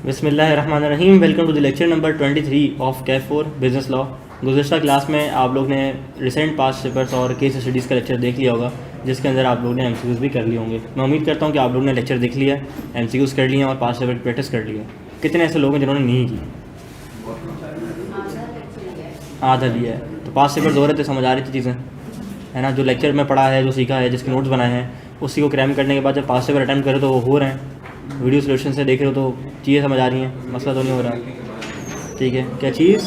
बिस्मिल्लाहिर्रहमानिर्रहीम। Welcome to the lecture number 23 of CAF 4 business law. गुज़श्ता class में आप लोग ने रिसेंट पास्ट पेपर्स और केस स्टडीज़ का लेक्चर देख लिया होगा, जिसके अंदर आप लोग ने एमसीक्यूज़ भी कर लिए होंगे। मैं उम्मीद करता हूँ कि आप लोग ने लेक्चर देख लिया, एमसीक्यूज़ कर लिए और पास्ट पेपर की प्रैक्टिस कर लिया। कितने ऐसे लोग हैं जिन्होंने नहीं की? आधा लिया है। तो पास्ट पेपर्स हो रहे थे, समझ आ रही थी चीज़ें, है ना। जो लेक्चर में पढ़ा है, जो सीखा है, जिसके नोट्स बनाए हैं, उसी को क्रैम करने के बाद जब पास्ट पेपर अटैम्प्ट करो तो वो हो रहे हैं। वीडियो सोल्यूशन से देख रहे हो तो चीज़ें समझ आ रही हैं, मसला तो नहीं हो रहा। ठीक है, क्या चीज़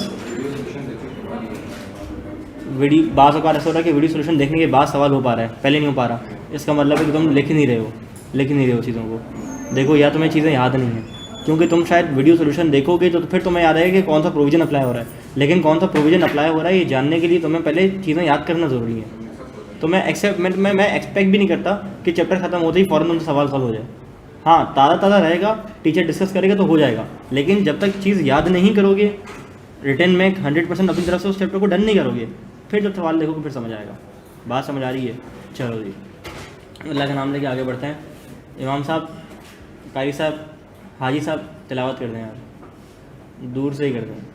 वीडियो बात औक़ात ऐसा हो रहा है कि वीडियो सोल्यूशन देखने के बाद सवाल हो पा रहा है, पहले नहीं हो पा रहा। इसका मतलब है कि तुम लिख नहीं रहे हो चीज़ों को। देखो, या तुम्हें चीज़ें याद नहीं है, क्योंकि तुम शायद वीडियो सोल्यूशन देखोगे तो फिर तुम्हें याद आएगा कि कौन सा प्रोविज़न अप्लाई हो रहा है, लेकिन कौन सा प्रोविज़न अप्लाई हो रहा है ये जानने के लिए तुम्हें पहले चीज़ें याद करना ज़रूरी है। तो मैं एक्सपेक्ट भी नहीं करता कि चैप्टर ख़त्म होते ही फ़ौरन तुमसे सवाल सॉल्व हो जाए। हाँ, ताज़ा रहेगा, टीचर डिस्कस करेगा तो हो जाएगा, लेकिन जब तक चीज़ याद नहीं करोगे, रिटर्न में 100% अपनी तरफ से उस चैप्टर को डन नहीं करोगे, फिर जब सवाल देखोगे फिर समझ आएगा। बात समझ आ रही है? चलो जी, अल्लाह का नाम लेके आगे बढ़ते हैं। इमाम साहब, कारी साहब, हाजी साहब तिलावत कर दें यार, दूर से ही कर दें।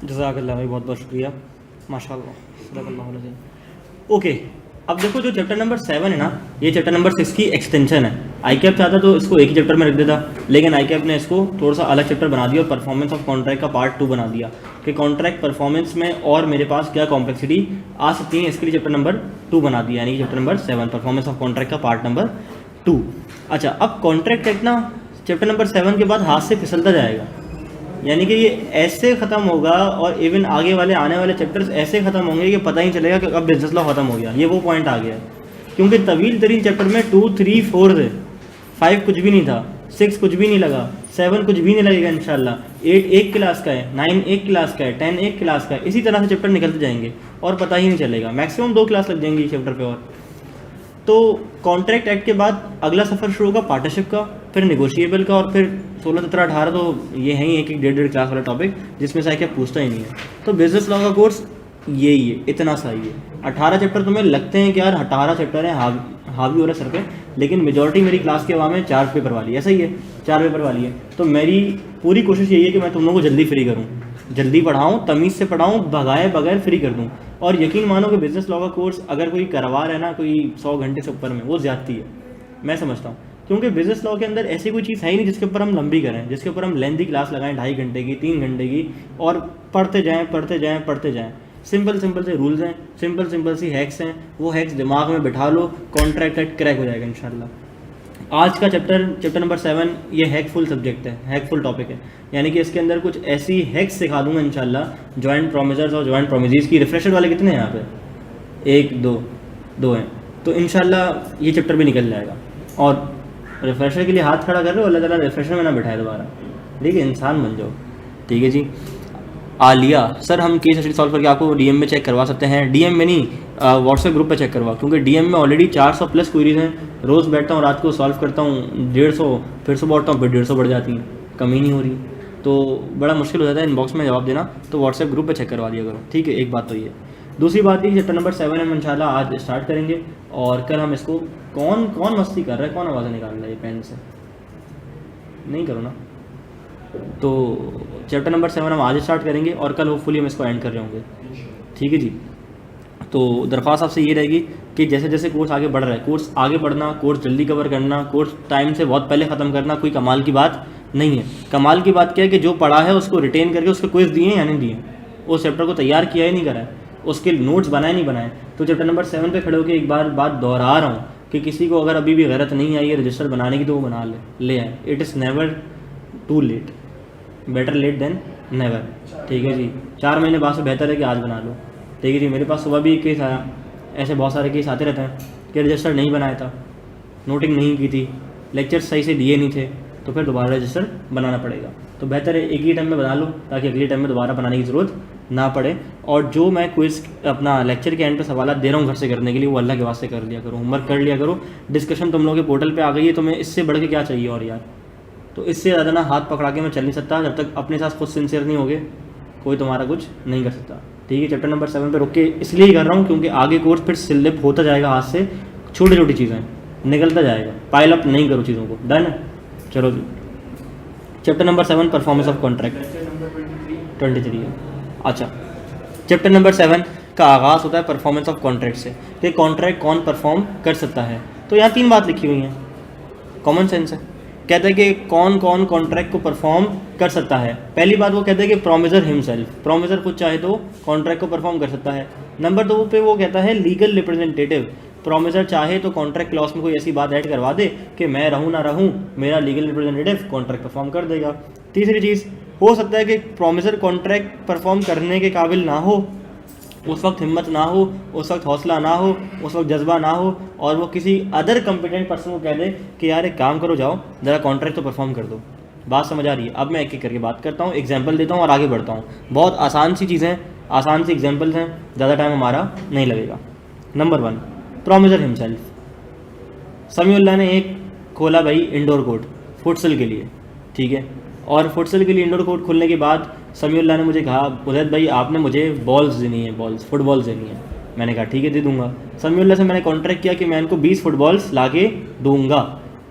जज़ाकल्लाह भाई, बहुत बहुत शुक्रिया, माशाअल्लाह, सदक़ल्लाहुल अज़ीम। ओके, अब देखो, जो चैप्टर नंबर 7 है ना, ये चैप्टर नंबर 6 की एक्सटेंशन है। आई कैप चाहता तो इसको एक ही चैप्टर में रख देता, लेकिन आई कैप ने इसको थोड़ा सा अलग चैप्टर बना दिया और परफॉर्मेंस ऑफ कॉन्ट्रैक्ट का पार्ट 2 बना दिया कि कॉन्ट्रैक्ट परफॉर्मेंस में और मेरे पास क्या कॉम्प्लेक्सिटी आ सकती है, इसके लिए चैप्टर नंबर 2 बना दिया, यानी कि chapter number 7 performance of contract का पार्ट नंबर 2। अच्छा, अब कॉन्ट्रैक्ट एक्ट ना चैप्टर नंबर 7 के बाद हाथ से फिसलता जाएगा, यानी कि ये ऐसे ख़त्म होगा और इवन आगे वाले आने वाले चैप्टर्स ऐसे ख़त्म होंगे कि पता ही चलेगा कि अब बिजनेस लॉ ख़त्म हो गया। ये वो पॉइंट आ गया है, क्योंकि तवील तरीन चैप्टर में 2, 3, 4 थे, 5 कुछ भी नहीं था, 6 कुछ भी नहीं लगा, 7 कुछ भी नहीं लगेगा इंशाल्लाह, 8 एक क्लास का है, 9 एक क्लास का है, 10 एक क्लास का है। इसी तरह से चैप्टर निकलते जाएंगे और पता ही नहीं चलेगा, मैक्सिमम 2 क्लास लग जाएंगी चैप्टर पे। और तो कॉन्ट्रैक्ट एक्ट के बाद अगला सफ़र शुरू होगा पार्टनरशिप का, फिर नेगोशिएबल का, और फिर 16, 17, 18 तो ये है ही एक 1.5 क्लास वाला टॉपिक, जिसमें से क्या पूछता ही नहीं है। तो बिजनेस लॉ का कोर्स यही है, इतना सा ही है। 18 चैप्टर तुम्हें लगते हैं कि यार 18 चैप्टर हैं, हावी हो रहा है सर पे, लेकिन मेजॉरिटी मेरी क्लास के अवाम में 4 पेपर वाली है, ऐसा ही है, 4 पेपर वाली है। तो मेरी पूरी कोशिश यही है कि मैं तुम लोगों को जल्दी फ्री करूँ, जल्दी पढ़ाऊँ, तमीज़ से पढ़ाऊँ, भगाए बगैर फ्री कर दूँ। और यकीन मानो कि बिज़नेस लॉ का कोर्स अगर कोई करवा रहा है ना, कोई 100 घंटे से ऊपर में, वो ज़्यादती है, मैं समझता हूँ। क्योंकि बिज़नेस लॉ के अंदर ऐसी कोई चीज़ है ही नहीं जिसके ऊपर हम लंबी करें, जिसके ऊपर हम लेंथी क्लास लगाएं 2.5 घंटे की, 3 घंटे की, और पढ़ते जाएँ। सिंपल से रूल्स हैं, सिंपल सी हैक्स हैं, वो हैक्स दिमाग में बिठा लो, कॉन्ट्रैक्ट एक्ट क्रैक हो जाएगा इंशाल्लाह। आज का चैप्टर नंबर 7 ये हैकफुल सब्जेक्ट है, हैकफुल टॉपिक है, यानी कि इसके अंदर कुछ ऐसी हैक्स सिखा दूंगा इंशाल्लाह। जॉइंट प्रोमिजर्स और जॉइंट प्रोमिजीज की रिफ्रेशर वाले कितने हैं यहाँ पे? 1, 2 हैं, तो इंशाल्लाह ये चैप्टर भी निकल जाएगा। और रिफ्रेशर के लिए हाथ खड़ा कर रहे हो, अल्लाह ताला रिफ्रेशर में ना बिठाए दोबारा, ठीक है, इंसान बन जाओ, ठीक है जी। आलिया सर, हम केस स्टडी सॉल्व करके आपको डीएम में चेक करवा सकते हैं? डीएम में नहीं, व्हाट्सएप ग्रुप पे चेक करवा, क्योंकि डीएम में ऑलरेडी 400 प्लस क्वेरीज हैं। रोज़ बैठता हूँ, रात को सॉल्व करता हूँ 150, फिर सुबह उठता हूँ, फिर 150 बढ़ जाती हैं, कमी नहीं हो रही, तो बड़ा मुश्किल हो जाता है इनबॉक्स में जवाब देना। तो व्हाट्सएप ग्रुप पे चेक करवा दिया करो, ठीक है। एक बात तो ये, दूसरी बात ये, चैप्टर नंबर 7 हम इंशाल्लाह आज स्टार्ट करेंगे, और कल हम इसको कौन मस्ती कर रहा है, कौन आवाज़ें निकाल रहा है ये पेन से, नहीं करो ना। तो चैप्टर नंबर 7 हम आज स्टार्ट करेंगे और कल होपफुली हम इसको एंड कर रहे होंगे, ठीक है जी। तो दरख्वास्त आपसे ये रहेगी कि जैसे जैसे कोर्स आगे बढ़ रहा है, कोर्स आगे बढ़ना, कोर्स जल्दी कवर करना, कोर्स टाइम से बहुत पहले ख़त्म करना कोई कमाल की बात नहीं है। कमाल की बात क्या है कि जो पढ़ा है उसको रिटेन करके उसके क्विज दिए या नहीं दिए, उस चैप्टर को तैयार किया ही नहीं करा है, उसके नोट्स बनाए नहीं बनाए। तो चैप्टर नंबर 7 पे खड़े होकर एक बार बात दोहरा रहा हूँ कि किसी को अगर अभी भी गैरत नहीं आई है रजिस्टर बनाने की, तो वो बना ले आए। It is never too late, better late than never, ठीक है जी। 4 महीने बाद से बेहतर है कि आज बना लो, ठीक है जी। मेरे पास सुबह भी एक केस आया, ऐसे बहुत सारे केस आते रहते हैं कि रजिस्टर नहीं बनाया था, नोटिंग नहीं की थी, लेक्चर सही से दिए नहीं थे, तो फिर दोबारा रजिस्टर बनाना पड़ेगा। तो बेहतर है एक ही टाइम में बना लो ताकि अगले टाइम में दोबारा बनाने की ज़रूरत ना पड़े। और जो मैं क्विज़ अपना लेक्चर के एंड पे सवाल दे रहा हूँ घर से करने के लिए, वो अल्लाह के वास्ते कर लिया करो, होमवर्क कर लिया करो। डिस्कशन तुम लोगों के पोर्टल पे आ गई है, तो मैं इससे बढ़ के क्या चाहिए और यार। तो इससे ज़्यादा ना हाथ पकड़ा के मैं चल नहीं सकता, जब तक अपने साथ खुद सिंसियर नहीं होगे कोई तुम्हारा कुछ नहीं कर सकता। ठीक है, चैप्टर नंबर 7 पे रुक के इसलिए ही कर रहा हूँ क्योंकि आगे कोर्स फिर स्लिप होता जाएगा हाथ से, छोटी छोटी चीज़ें निकलता जाएगा, पाइल अप नहीं करो चीज़ों को। डन, चलो जी। Chapter number 7 performance of contract 23 है। अच्छा, चैप्टर नंबर 7 का आगाज़ होता है परफॉर्मेंस ऑफ कॉन्ट्रैक्ट से, कि कॉन्ट्रैक्ट कौन परफॉर्म कर सकता है। तो यहाँ 3 बात लिखी हुई हैं, कॉमन सेंस है। कहता है कि कौन कौन कॉन्ट्रैक्ट को परफॉर्म कर सकता है। पहली बात वो कहता है कि प्रोमिसर हिमसेल्फ, प्रोमिसर खुद चाहे तो कॉन्ट्रैक्ट को परफॉर्म कर सकता है। नंबर 2 पे वो कहता है लीगल रिप्रेजेंटेटिव, प्रोमिसर चाहे तो कॉन्ट्रैक्ट क्लॉज में कोई ऐसी बात ऐड करवा दे कि मैं रहूँ ना रहूँ, मेरा लीगल रिप्रेजेंटेटिव कॉन्ट्रैक्ट परफॉर्म कर देगा। तीसरी चीज़, हो सकता है कि प्रोमिसर कॉन्ट्रैक्ट परफॉर्म करने के काबिल ना हो, उस वक्त हिम्मत ना हो, उस वक्त हौसला ना हो, उस वक्त जज्बा ना हो, और वो किसी अदर कॉम्पिटेंट पर्सन को कह दे कि यार एक काम करो, जाओ ज़रा कॉन्ट्रैक्ट तो परफॉर्म कर दो। बात समझ आ रही है? अब मैं एक एक करके बात करता हूँ, एग्जाम्पल देता हूँ और आगे बढ़ता हूँ। बहुत आसान सी चीज़ें, आसान सी एग्जाम्पल्स हैं, ज़्यादा टाइम हमारा नहीं लगेगा। Number 1, promisor himself. समीउल्लाह ने एक खोला भाई इंडोर कोर्ट फुटसल के लिए, ठीक है, और फुटसल के लिए इंडोर कोर्ट खुलने के बाद समीउल्लाह ने मुझे कहा उदैद भाई आपने मुझे बॉल्स देनी है, बॉल्स फुटबॉल्स देनी है। मैंने कहा ठीक है दे दूंगा। समीउल्लाह से मैंने कॉन्ट्रैक्ट किया कि मैं इनको 20 फुटबॉल्स ला के दूँगा।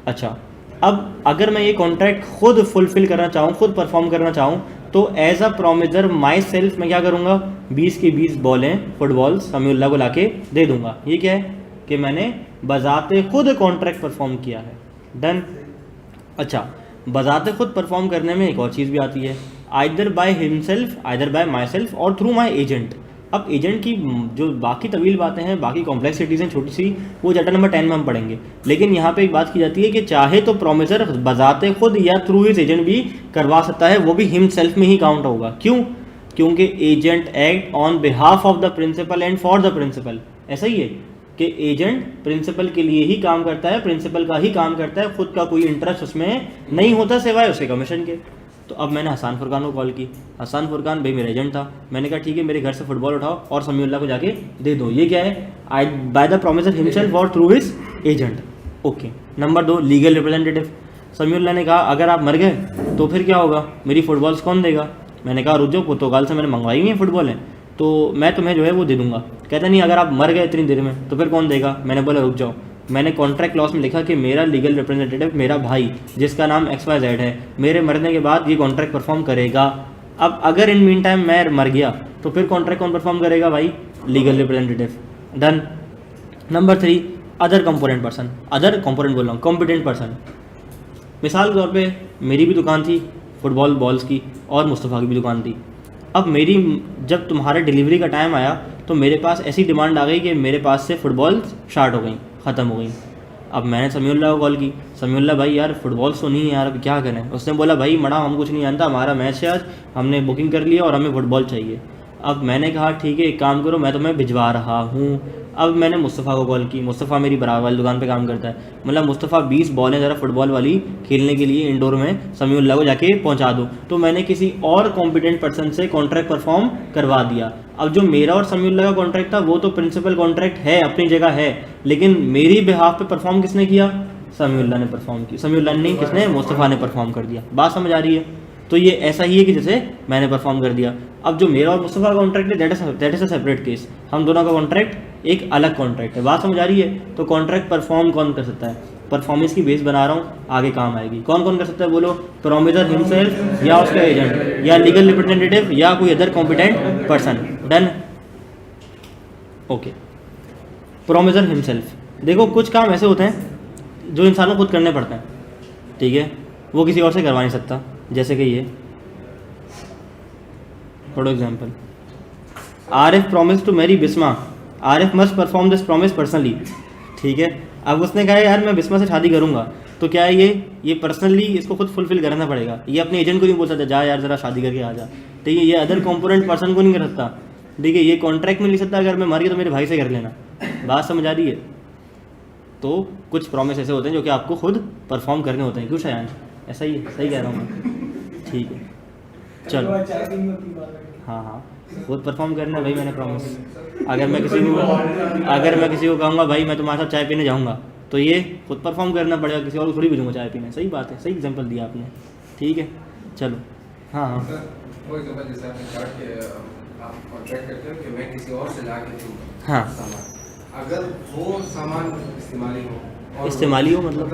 अच्छा, अब अगर मैं ये कॉन्ट्रैक्ट खुद फुलफ़िल करना चाहूँ, खुद परफॉर्म करना चाहूँ, तो as a promisor myself मैं क्या करूँगा, 20 की 20 बॉलें फुटबॉल्स समीउल्लाह को ला के दे दूँगा। ये क्या है कि मैंने बजाते खुद कॉन्ट्रैक्ट परफॉर्म किया है। डन। अच्छा, बजाते खुद परफॉर्म करने में एक और चीज़ भी आती है, either by himself, either bye my self, और थ्रू माई एजेंट। अब एजेंट की जो बाकी तवील बातें हैं, बाकी कॉम्प्लेक्सिटीज़ हैं छोटी सी, वो चैप्टर नंबर 10 में हम पढ़ेंगे। लेकिन यहाँ पे एक बात की जाती है कि चाहे तो प्रोमिसर बजाते खुद या थ्रू हिज एजेंट भी करवा सकता है, वो भी हिमसेल्फ में ही काउंट होगा। क्यों? क्योंकि agent act on behalf of the principal and for the principal. ऐसा ही है कि एजेंट प्रिंसिपल के लिए ही काम करता है, प्रिंसिपल का ही काम करता है, खुद का कोई इंटरेस्ट उसमें नहीं होता सिवाय उसके कमीशन के। तो अब मैंने हसन फुरकान को कॉल की, हसन फुरकान भाई मेरा एजेंट था, मैंने कहा ठीक है मेरे घर से फुटबॉल उठाओ और समीउल्लाह को जाके दे दो। ये क्या है, आई बाय द प्रोमिसर हिमसेल्फ और through his agent. Okay. Number 2, legal representative. Samiullah ने कहा अगर आप मर गए तो फिर क्या होगा, मेरी फुटबॉल्स कौन देगा। मैंने कहा रुक जाओ, पुर्तगाल से मैंने मंगवाई हुई है फुटबॉलें, तो मैं तुम्हें जो है वो दे दूंगा। कहता नहीं अगर आप मर गए इतनी देर में तो फिर कौन देगा। मैंने बोला रुक जाओ, मैंने कॉन्ट्रैक्ट क्लॉज में लिखा कि मेरा लीगल रिप्रेजेंटेटिव मेरा भाई जिसका नाम XYZ है, मेरे मरने के बाद ये कॉन्ट्रैक्ट परफॉर्म करेगा। अब अगर इन मीन टाइम मैं मर गया तो फिर कॉन्ट्रैक्ट कौन परफॉर्म करेगा भाई, legal representative. Done. Number 3, other component person. Other component बोल रहा हूँ, कॉम्पिटेंट पर्सन। मिसाल के तौर पे मेरी भी दुकान थी फुटबॉल बॉल्स की और मुस्तफ़ा की भी दुकान थी। अब मेरी जब तुम्हारे डिलीवरी का टाइम आया तो मेरे पास ऐसी डिमांड आ गई कि मेरे पास से फुटबॉल्स शार्ट हो गई, ख़त्म हो गई। अब मैंने समीउल्लाह को कॉल की, समीउल्लाह भाई यार फुटबॉल्स तो नहीं है यार, अब क्या करें। उसने बोला भाई मड़ा हम कुछ नहीं जानता, हमारा मैच है आज, हमने बुकिंग कर लिया और हमें फुटबॉल चाहिए। अब मैंने कहा ठीक है एक काम करो, मैं तुम्हें भिजवा रहा हूँ। अब मैंने मुस्तफ़ा को कॉल की, मुस्तफ़ा मेरी बराबर वाली दुकान पे काम करता है। मतलब मुस्तफ़ा 20 बॉलें ज़रा फुटबॉल वाली खेलने के लिए इंडोर में समीउल्लाह को जाके पहुंचा दो। तो मैंने किसी और कॉम्पिटेंट पर्सन से कॉन्ट्रैक्ट परफॉर्म करवा दिया। अब जो मेरा और समीउल्लाह का कॉन्ट्रैक्ट था वो तो प्रिंसिपल कॉन्ट्रैक्ट है, अपनी जगह है, लेकिन मेरी बिहाफ पे परफॉर्म किसने किया, समीउल्लाह ने परफॉर्म की। समीउल्लाह ने किसने, मुस्तफ़ा ने परफॉर्म कर दिया। बात समझ आ रही है? तो ये ऐसा ही है कि जैसे मैंने परफॉर्म कर दिया। अब जो मेरा और मुस्तफ़ा का कॉन्ट्रैक्ट है that is a separate case, हम दोनों का कॉन्ट्रैक्ट एक अलग कॉन्ट्रैक्ट है। बात समझ आ रही है? तो कॉन्ट्रैक्ट परफॉर्म कौन कर सकता है, परफॉर्मेंस की बेस बना रहा हूँ, आगे काम आएगी। कौन कौन कर सकता है बोलो, प्रोमिसर हिमसेल्फ या उसका एजेंट या लीगल रिप्रेजेंटेटिव या कोई other competent person. Done. Okay. Promisor himself, देखो कुछ काम ऐसे होते हैं जो इंसानों को खुद करने पड़ते हैं, ठीक है, वो किसी और से करवा नहीं सकता। जैसे कि ये for example, Arif promise to marry Bisma, Arif must perform this promise personally. ठीक है, अब उसने कहा यार मैं बिस्मा से शादी करूंगा, तो क्या है ये पर्सनली इसको खुद फुलफिल करना पड़ेगा। ये अपने एजेंट को नहीं बोल सकता जा यार ज़रा शादी करके आ जा, ठीक है, ये अदर कॉम्पोनेंट पर्सन को नहीं कर सकता। ठीक है, ये कॉन्ट्रैक्ट में लिख सकता अगर मैं मर गया तो मेरे भाई से कर लेना, बात समझ आ रही है? तो कुछ प्रॉमिस ऐसे होते हैं जो कि आपको खुद परफॉर्म करने होते हैं। क्यों शायान, ऐसा ही है? सही कह रहा हूँ मैं? ठीक है चलो। हाँ हाँ, खुद परफॉर्म करना है भाई, मैंने प्रॉमिस। अगर मैं किसी को कहूँगा भाई मैं तुम्हारे साथ चाय पीने जाऊँगा, तो ये खुद परफॉर्म करना पड़ेगा, किसी और को थोड़ी भेजूँगा चाय पीने। सही बात है, सही एग्जांपल दिया आपने। ठीक है चलो। हाँ हाँ वो एग्जांपल जैसे आपने कहा कि आप कॉन्ट्रैक्ट करते हो कि मैं किसी और से ला के दूँ हाँ। सामान, अगर वो सामान इस्तेमाली हो मतलब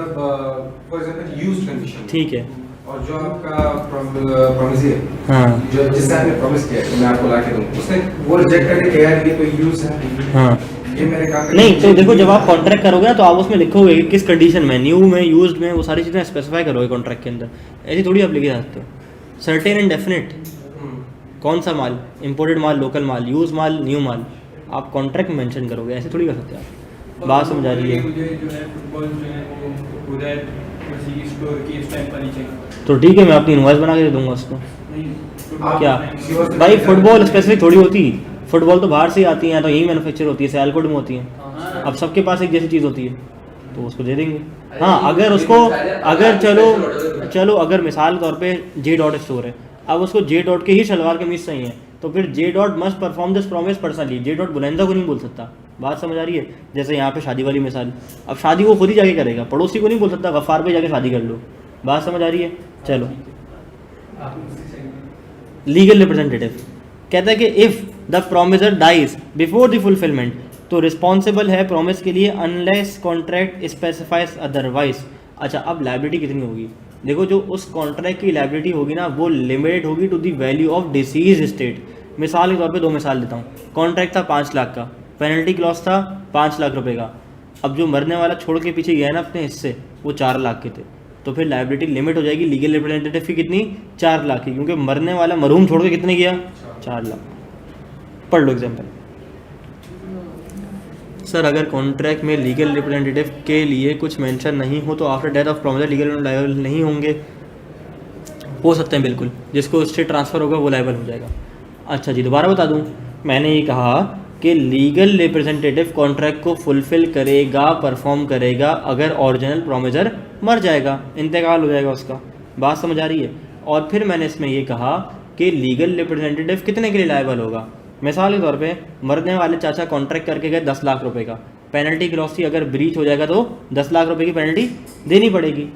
फॉर एग्जांपल यूज्ड कंडीशन, ठीक है, और जो आपका प्रॉमिस है, हाँ जो जिससे आपने प्रॉमिस किया कि मैं आपको ला के दूँ, उसने वो रिजेक्ट करके कहा यार ये तो यूज है, हाँ। ये मेरे काम का नहीं तो देखो, जब आप कॉन्ट्रैक्ट करोगे ना तो आप उसमें लिखोगे कि किस कंडीशन में, न्यू में, यूज्ड में, वो सारी चीज़ें स्पेसिफाई करोगे कॉन्ट्रैक्ट के अंदर। ऐसी थोड़ी आप लिख सकते हो। सर्टेन एंड डेफिनेट, कौन सा माल, इंपोर्टेड माल, लोकल माल, यूज माल, न्यू माल, आप कॉन्ट्रैक्ट में मेंशन करोगे। ऐसे थोड़ी कर सकते हैं आप। बात समझ आ रही है? मुझे जो है फुटबॉल जो है वो पूरा उसी स्टोर की इस टाइम पर ही चाहिए। तो ठीक है, मैं अपनी इनवॉइस बना के दे दूंगा उसको। नहीं क्या भाई, फुटबॉल स्पेसिफिक थोड़ी होती, फुटबॉल तो बाहर से ही आती है, तो यही मैन्युफैक्चर होती है, सियालकोट में होती है। अब सबके पास एक जैसी चीज़ होती है तो उसको दे देंगे। हाँ अगर उसको, अगर चलो अगर मिसाल के तौर पे जे डॉट स्टोर है, अब उसको जे डॉट के ही शलवार कमीज चाहिए है, तो फिर J dot must perform this promise personally. J dot बुलंदा को नहीं बोल सकता। बात समझ आ रही है? जैसे यहाँ पे शादी वाली मिसाल, अब शादी वो खुद ही जाके करेगा, पड़ोसी को नहीं बोल सकता गफ्फार पे जाके शादी कर लो। बात समझ आ रही है? चलो, लीगल रिप्रेजेंटेटिव कहता है कि if the promisor dies before the fulfilment, तो रिस्पॉन्सिबल है प्रॉमिस के लिए अनलेस कॉन्ट्रैक्ट स्पेसिफाइज अदरवाइज। अच्छा, अब लाइबिलिटी कितनी होगी? देखो, जो उस कॉन्ट्रैक्ट की लाइबिलिटी होगी ना, वो लिमिटेड होगी to the value of deceased state. मिसाल के तौर पे 2 मिसाल देता हूँ। कॉन्ट्रैक्ट था 5 लाख का, पेनल्टी क्लॉज था 5 लाख रुपए का। अब जो मरने वाला छोड़ के पीछे गया ना अपने हिस्से, वो 4 लाख के थे, तो फिर लाइबिलिटी लिमिट हो जाएगी लीगल रिप्रेजेंटेटिव की कितनी? 4 लाख की, क्योंकि मरने वाला मरहूम छोड़ के कितने गया? 4 लाख। पढ़ लो एग्जाम्पल। सर अगर कॉन्ट्रैक्ट में लीगल रिप्रेजेंटेटिव के लिए कुछ मेंशन नहीं हो तो after death of promisor legal liable नहीं होंगे? हो सकते हैं बिल्कुल, जिसको स्टेट ट्रांसफ़र होगा वो लायबल हो जाएगा। अच्छा जी, दोबारा बता दूं, मैंने ये कहा कि लीगल रिप्रेजेंटेटिव कॉन्ट्रैक्ट को फुलफ़िल करेगा, परफॉर्म करेगा अगर ओरिजिनल प्रोमिसर मर जाएगा, इंतकाल हो जाएगा उसका। बात समझ आ रही है? और फिर मैंने इसमें ये कहा कि लीगल रिप्रेजेंटेटिव कितने के लिए लायबल होगा। मिसाल के तौर पे मरने वाले चाचा कॉन्ट्रैक्ट करके गए 10 लाख रुपए का, पेनल्टी क्लॉज थी, अगर ब्रीच हो जाएगा तो 10 लाख रुपए की पेनल्टी देनी पड़ेगी।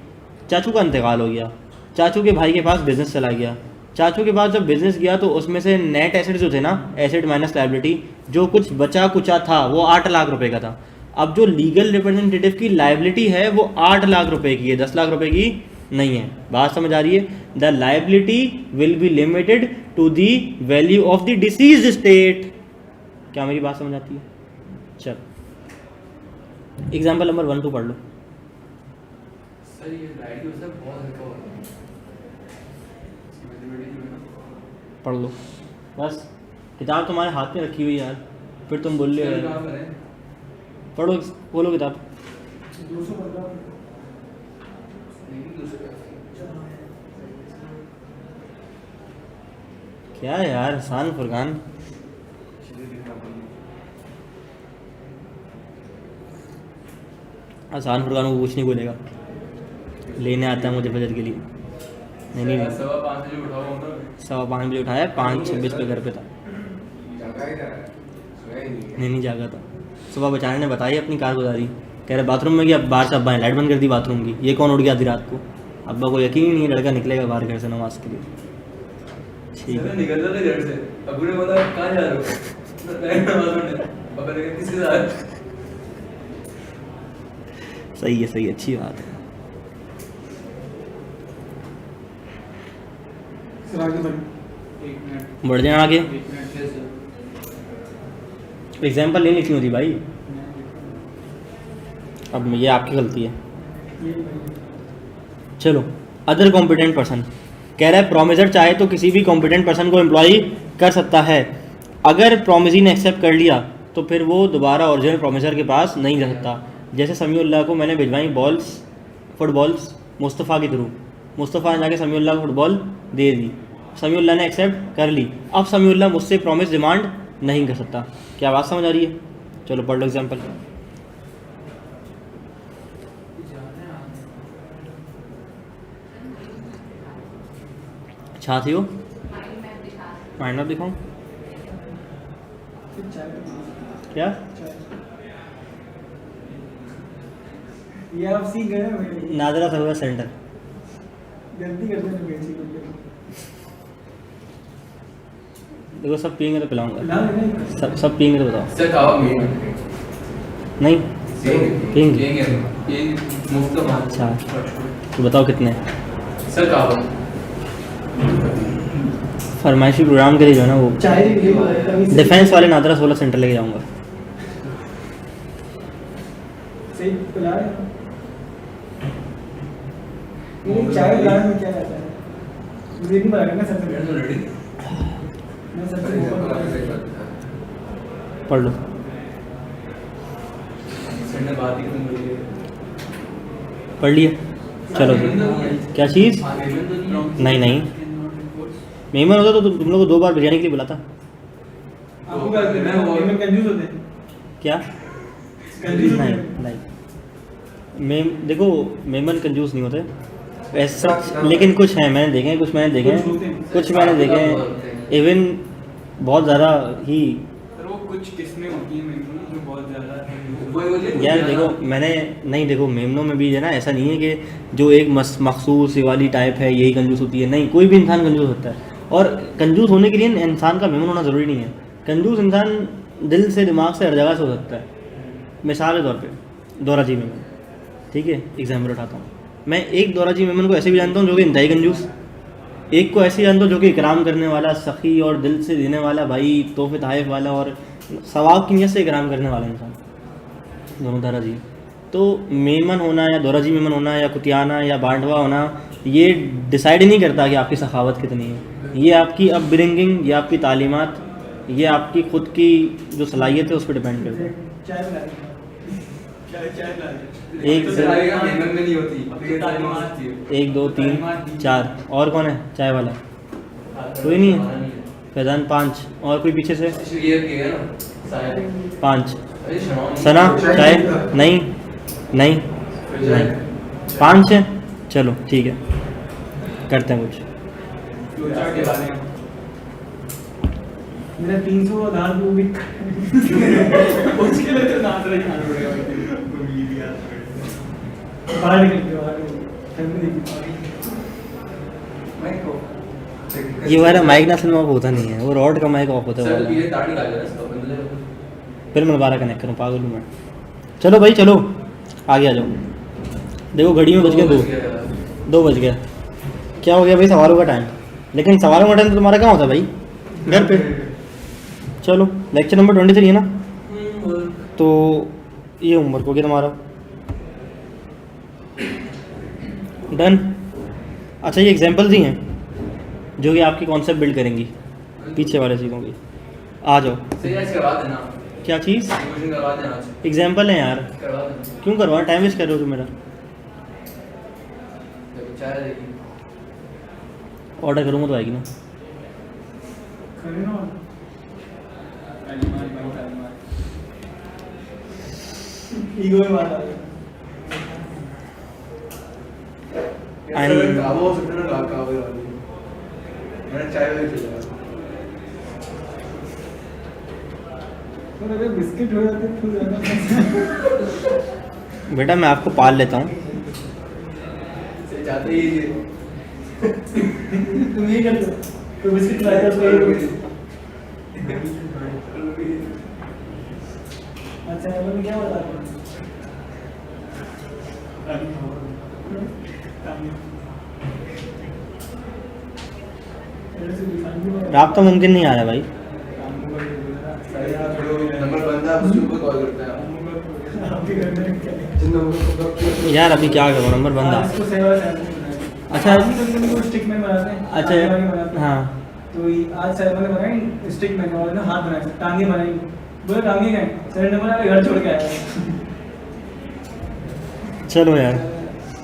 चाचू का इंतकाल हो गया, चाचू के भाई के पास बिजनेस चला गया, चाचू के पास जब बिजनेस गया तो उसमें से नेट एसेट जो थे ना, एसेट माइनस लायबिलिटी, जो कुछ बचा कुचा था वो 8 लाख रुपए का था। अब जो लीगल रिप्रेजेंटेटिव की लायबिलिटी है वो 8 लाख रुपए की है, 10 लाख रुपए की नहीं है। बात समझ आ रही है? The liability will be limited to the value of the deceased state. क्या मेरी बात समझ आती है? चल एग्जाम्पल नंबर 1 2 पढ़ लो। सर ये लाइट यूजर बहुत हल्का हो रहा है, इसकी मैथमेटिक्स में ना पढ़ लो बस, किताब तुम्हारे हाथ में रखी हुई यार, फिर तुम बोल रहे हो। काम करें। पढ़ो, बोलो किताब। क्या यार, हसान फुरकान, हसान फुरकान को कुछ नहीं बोलेगा, लेने आता है मुझे फजर के लिए। नहीं 5:15 बजे उठाओ ना, 5:15 बजे उठाया, 5:26 पे घर पे था। नहीं जागा था। सुबह बेचारे ने बताई अपनी कारगुजारी, कह रहे बाथरूम में गया, बाहर से अब्बा ने लाइट बंद कर दी बाथरूम की, ये कौन उठ गया आधी रात को। अब्बा को यकीन ही नहीं लड़का निकलेगा बाहर घर से नमाज के लिए। ठीक है, निकल रहा था घर से, अबू ने बोला कहाँ जा रहे हो, मैं नमाज पढ़ने। पापा ने कहा किसके साथ। सही है, सही, अच्छी बात है। बढ़ जाए आगे। एग्जाम्पल नहीं लिखनी होती भाई, अब ये आपकी गलती है। चलो, अदर कॉम्पिटेंट पर्सन कह रहा है प्रोमिसर चाहे तो किसी भी कॉम्पिटेंट पर्सन को एम्प्लॉय कर सकता है। अगर प्रोमिसी ने एक्सेप्ट कर लिया तो फिर वो दोबारा ओरिजिनल प्रोमिसर के पास नहीं जा सकता। जैसे समीउल्लाह को मैंने भिजवाई फुटबॉल्स मुस्तफ़ा के थ्रू, मुस्तफ़ा ने जाके समीउल्लाह को फुटबॉल दे दी, समीउल्लाह ने एक्सेप्ट कर ली। अब समीउल्लाह मुझसे प्रॉमिस डिमांड नहीं कर सकता। क्या बात समझ आ रही है? चलो पढ़ लो एग्जाम्पल। छाती हो माइंड मैप दिखाऊं क्या? ये आप सीख गए ना मेरे नादरा था हुआ सेंटर। गलती करते हैं बेची को देखो सब पियेंगे तो पिलाऊंगा, ना नहीं सब पियेंगे तो बताओ। सर कबाब में नहीं पियेंगे पियेंगे। ये मुफ्त में अच्छा तो बताओ कितने? सर कबाब फरमाइशी प्रोग्राम के लिए जो है ना वो चाय भी कभी डिफेंस वाले नादरा 16 सेंटर लेके जाऊंगा। सही पिला रहे हो। ये चाय पिलाने में क्या रहता है? मुझे नहीं पता करना सबसे मेरे तो रेडी मैं फॉर सबसे एग्जांपल आप ऊपर ऐसे करते हैं पढ़ लो। सर ने बात ही क्यों बोली है? पढ़ लिए? चलो क्या चीज़? नहीं नहीं मेहमान होता तो तुम लोग को 2 बार बिरयानी के लिए बुलाता। आपको क्या लगता है वो कंफ्यूज होते हैं क्या? कंफ्यूज होते नहीं हैं नहीं देखो मेमन कंजूस नहीं होते ऐसा, लेकिन कुछ हैं मैंने देखे हैं, कुछ मैंने देखे कुछ होते हैं, हैं। कुछ मैंने देखे हैं इवन बहुत ज़्यादा ही। पर वो कुछ किस्में होती हैं मेमनों जो बहुत ज़्यादा यार देखो मैंने नहीं देखो मेमनों में भी है ना, ऐसा नहीं है कि जो एक मखसूस वाली टाइप है यही कंजूस होती है, नहीं कोई भी इंसान कंजूस होता है। और कंजूस होने के लिए इंसान का मेमन होना ज़रूरी नहीं है। कंजूस इंसान दिल से दिमाग से हर जगह से हो सकता है। मिसाल के तौर पे दौराजी मेमन, ठीक है एग्जाम्पल उठाता हूँ मैं। एक दौराजी मेमन को ऐसे भी जानता हूँ जो कि इंतहाई कंजूस, एक को ऐसे जानता हूँ जो कि इकराम करने वाला, सखी और दिल से देने वाला भाई, तोहफे तहफ़ वाला और सवाब की नीयत से इकराम करने वाला इंसान, दोनों दौराजी। तो मेमन होना या दौराजी मेमन होना या कुतियाना या बांटवा होना ये डिसाइड नहीं करता कि आपकी सखावत कितनी है। ये आपकी अपब्रिंगिंग, ये आपकी तालीमात, ये आपकी ख़ुद की जो सलाहियत है उस पर डिपेंड करता है। चाय पिला रहे हैं। चाय पिला रहे हैं। एक तो सर आएगा मेहनत में नहीं होती अपनी तालीमात थी। 1 2 3 4 और कौन है चाय वाला? कोई नहीं है। फैजान 5 और कोई पीछे से ये किया ना शायद 5 अरे शनान सना चाय नहीं नहीं नहीं 5 है। चलो ठीक है करते हैं कुछ। फ्यूचर के बारे में मेरा 300 आधार वो भी उसके लिए तो नाच रही खाना पड़ेगा बाहर निकल के बाहर फैमिली देखी ये वाला माइक ना सिनेमा होता नहीं है, वो रॉड का माइक ऑफ होता है सर वाला। ये ताड़ी लगा देना इसका बंदे फिर मैं दोबारा कनेक्ट करूँ, पागल हूँ मैं। चलो भाई चलो आगे आ जाओ। देखो घड़ी में बज गए 2 बज गया। क्या हो गया भाई? सवालों का टाइम। लेकिन सवालों का टाइम तो तुम्हारा कहाँ होता है भाई? घर पे। चलो लेक्चर नंबर 23 है ना, तो ये होमवर्क हो गया तुम्हारा डन। अच्छा ये एग्जांपल्स ही हैं जो कि आपकी कॉन्सेप्ट बिल्ड करेंगी पीछे वाले चीज़ों की। आ जाओ। सही आज करवा देना क्या चीज़? रिवीजन करवा देना आज एग्जाम्पल है यार, करवा देना क्यों करवा टाइम वेस्ट कर रहे हो तुम मेरा? देखो चाय देगी ऑर्डर करूँगा तो आएगी ना। खड़े ना ईगो में बात आ गई। सर काबू हो सकता है ना काबू वाली मैंने चाय वाली पिलाया तो अगर बिस्किट हो जाते तो ज़्यादा बेटा मैं आपको पाल लेता हूँ। से जाते ही तुम ये कर दो तो बिस्किट लाया उसको ये अच्छा मतलब क्या बता रहे राब्ता मुमकिन नहीं आ रहा भाई। नंबर बंदा है उसके ऊपर कॉल करता है जिन नंबर को यार अभी क्या करो, नंबर बंद आ। इसको सेवा सैंपल अच्छा। कंपनी को स्टिक मैन बनाते हैं अच्छा, आगे वाली बनाते हैं। हाँ। तो ये आज सर ने बनाए स्टिक मैन और ना हाथ बनाए टांगे बनाई बोले टांगे गए सर ने बोला घर छोड़ के आया। चलो यार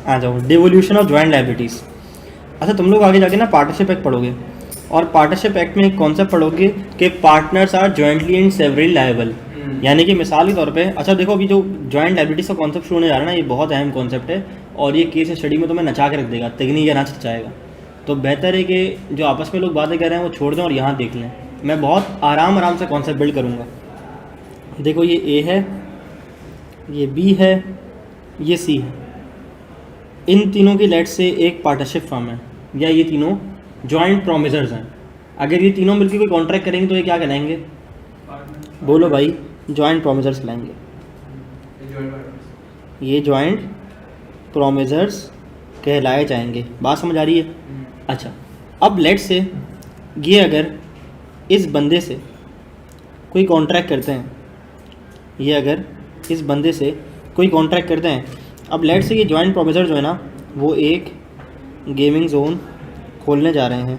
आ जाओ। Devolution of joint liabilities. अच्छा तुम लोग आगे जाके ना पार्टनरशिप एक्ट पढ़ोगे, और पार्टनरशिप एक्ट में एक कॉन्सेप्ट पढ़ोगे कि partners are jointly and severally liable. यानी कि मिसाल के तौर पे, अच्छा देखो अभी जो जॉइंट लायबिलिटीज का कॉन्सेप्ट शुरू होने जा रहा है ना, ये बहुत अहम कॉन्सेप्ट है और ये केस स्टडी में तुम्हें नचा के रख देगा, तगनी या नाच नचाएगा। तो बेहतर है कि जो आपस में लोग बातें कर रहे हैं वो छोड़ दें और यहाँ देख लें। मैं बहुत आराम से कॉन्सेप्ट बिल्ड करूँगा। देखो ये ए है, ये बी है, ये सी है। इन तीनों की लेट से एक पार्टनरशिप फर्म है या ये तीनों जॉइंट प्रोमिसर्स हैं। अगर ये तीनों मिलकर कोई कॉन्ट्रैक्ट करेंगे तो ये क्या कहलाएंगे? बोलो भाई, जॉइंट प्रोमिसर्स कहलाएंगे। ये जॉइंट प्रोमिसर्स कहलाए जाएंगे। बात समझ आ रही है? अच्छा, अब लेट से ये अगर इस बंदे से कोई कॉन्ट्रैक्ट करते हैं, ये अगर इस बंदे से कोई कॉन्ट्रैक्ट करते हैं, अब लेट से ये जॉइंट प्रोमिसर जो है ना, वो एक गेमिंग जोन खोलने जा रहे हैं।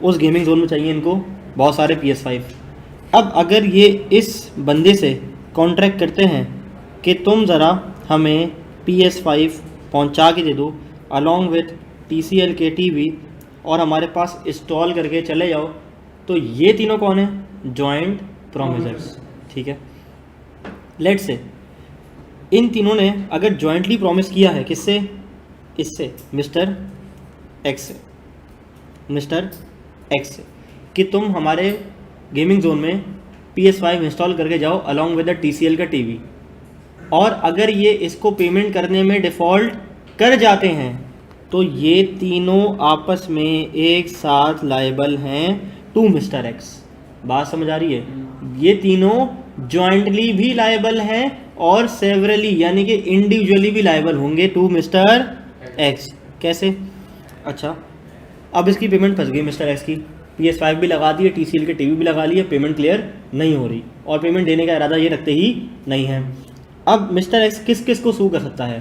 उस गेमिंग जोन में चाहिए इनको बहुत सारे PS5। अब अगर ये इस बंदे से कॉन्ट्रैक्ट करते हैं कि तुम ज़रा हमें PS5 पहुंचा के दे दो अलॉन्ग विथ TCL के TV और हमारे पास इंस्टॉल करके चले जाओ, तो ये तीनों कौन है? जॉइंट प्रोमिसर्स। ठीक है, लेट से इन तीनों ने अगर जॉइंटली प्रॉमिस किया है, किससे? इससे, मिस्टर एक्स से, मिस्टर एक्स से, कि तुम हमारे गेमिंग जोन में PS5 इंस्टॉल करके जाओ अलॉन्ग विद द TCL का TV। और अगर ये इसको पेमेंट करने में डिफ़ॉल्ट कर जाते हैं तो ये तीनों आपस में एक साथ लायबल हैं टू मिस्टर एक्स। बात समझ आ रही है? ये तीनों जॉइंटली भी लायबल हैं और सेवरली यानी कि इंडिविजुअली भी लायबल होंगे टू मिस्टर एक्स। कैसे? अच्छा, अब इसकी पेमेंट फंस गई मिस्टर एक्स की, PS5 भी लगा दी है, TCL के TV भी लगा लिए, पेमेंट क्लियर नहीं हो रही और पेमेंट देने का इरादा ये रखते ही नहीं है। अब मिस्टर एक्स किस किस को सू कर सकता है?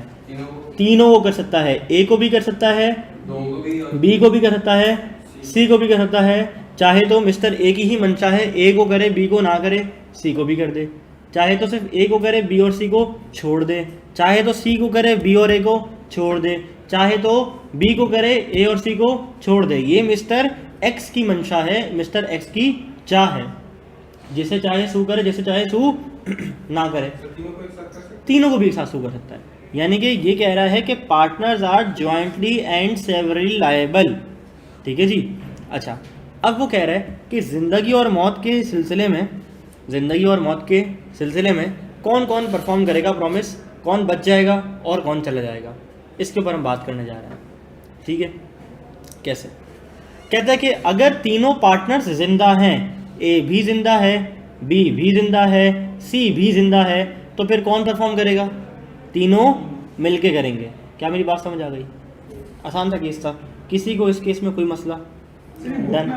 तीनों को कर सकता है। ए को भी कर सकता है, बी को भी कर सकता है, सी को भी कर सकता है। चाहे तो मिस्टर ए की ही मंशा है, ए को करे, बी को ना करे, सी को भी कर दे। चाहे तो सिर्फ ए को करे, बी और सी को छोड़ दे। चाहे तो सी को करे, बी और ए को छोड़ दे। चाहे तो बी को करे, ए और सी को छोड़ दे। ये मिस्टर एक्स की मंशा है, मिस्टर एक्स की चाह है। जिसे चाहे सू करे, जैसे चाहे सू ना करे। तीनों को भी एक साथ सू कर सकता है। यानी कि ये कह रहा है कि partners are jointly and severally liable. ठीक है जी। अच्छा, अब वो कह रहा है कि ज़िंदगी और मौत के सिलसिले में, ज़िंदगी और मौत के सिलसिले में कौन कौन परफॉर्म करेगा प्रॉमिस, कौन बच जाएगा और कौन चला जाएगा, इसके ऊपर हम बात करने जा रहे हैं। ठीक है, कैसे? कहता है कि अगर तीनों पार्टनर्स जिंदा हैं, ए भी जिंदा है, बी भी जिंदा है, सी भी जिंदा है, तो फिर कौन परफॉर्म करेगा? तीनों मिलके करेंगे। क्या मेरी बात समझ आ गई? आसान सा केस था, किसी को इस केस में कोई मसला? डन।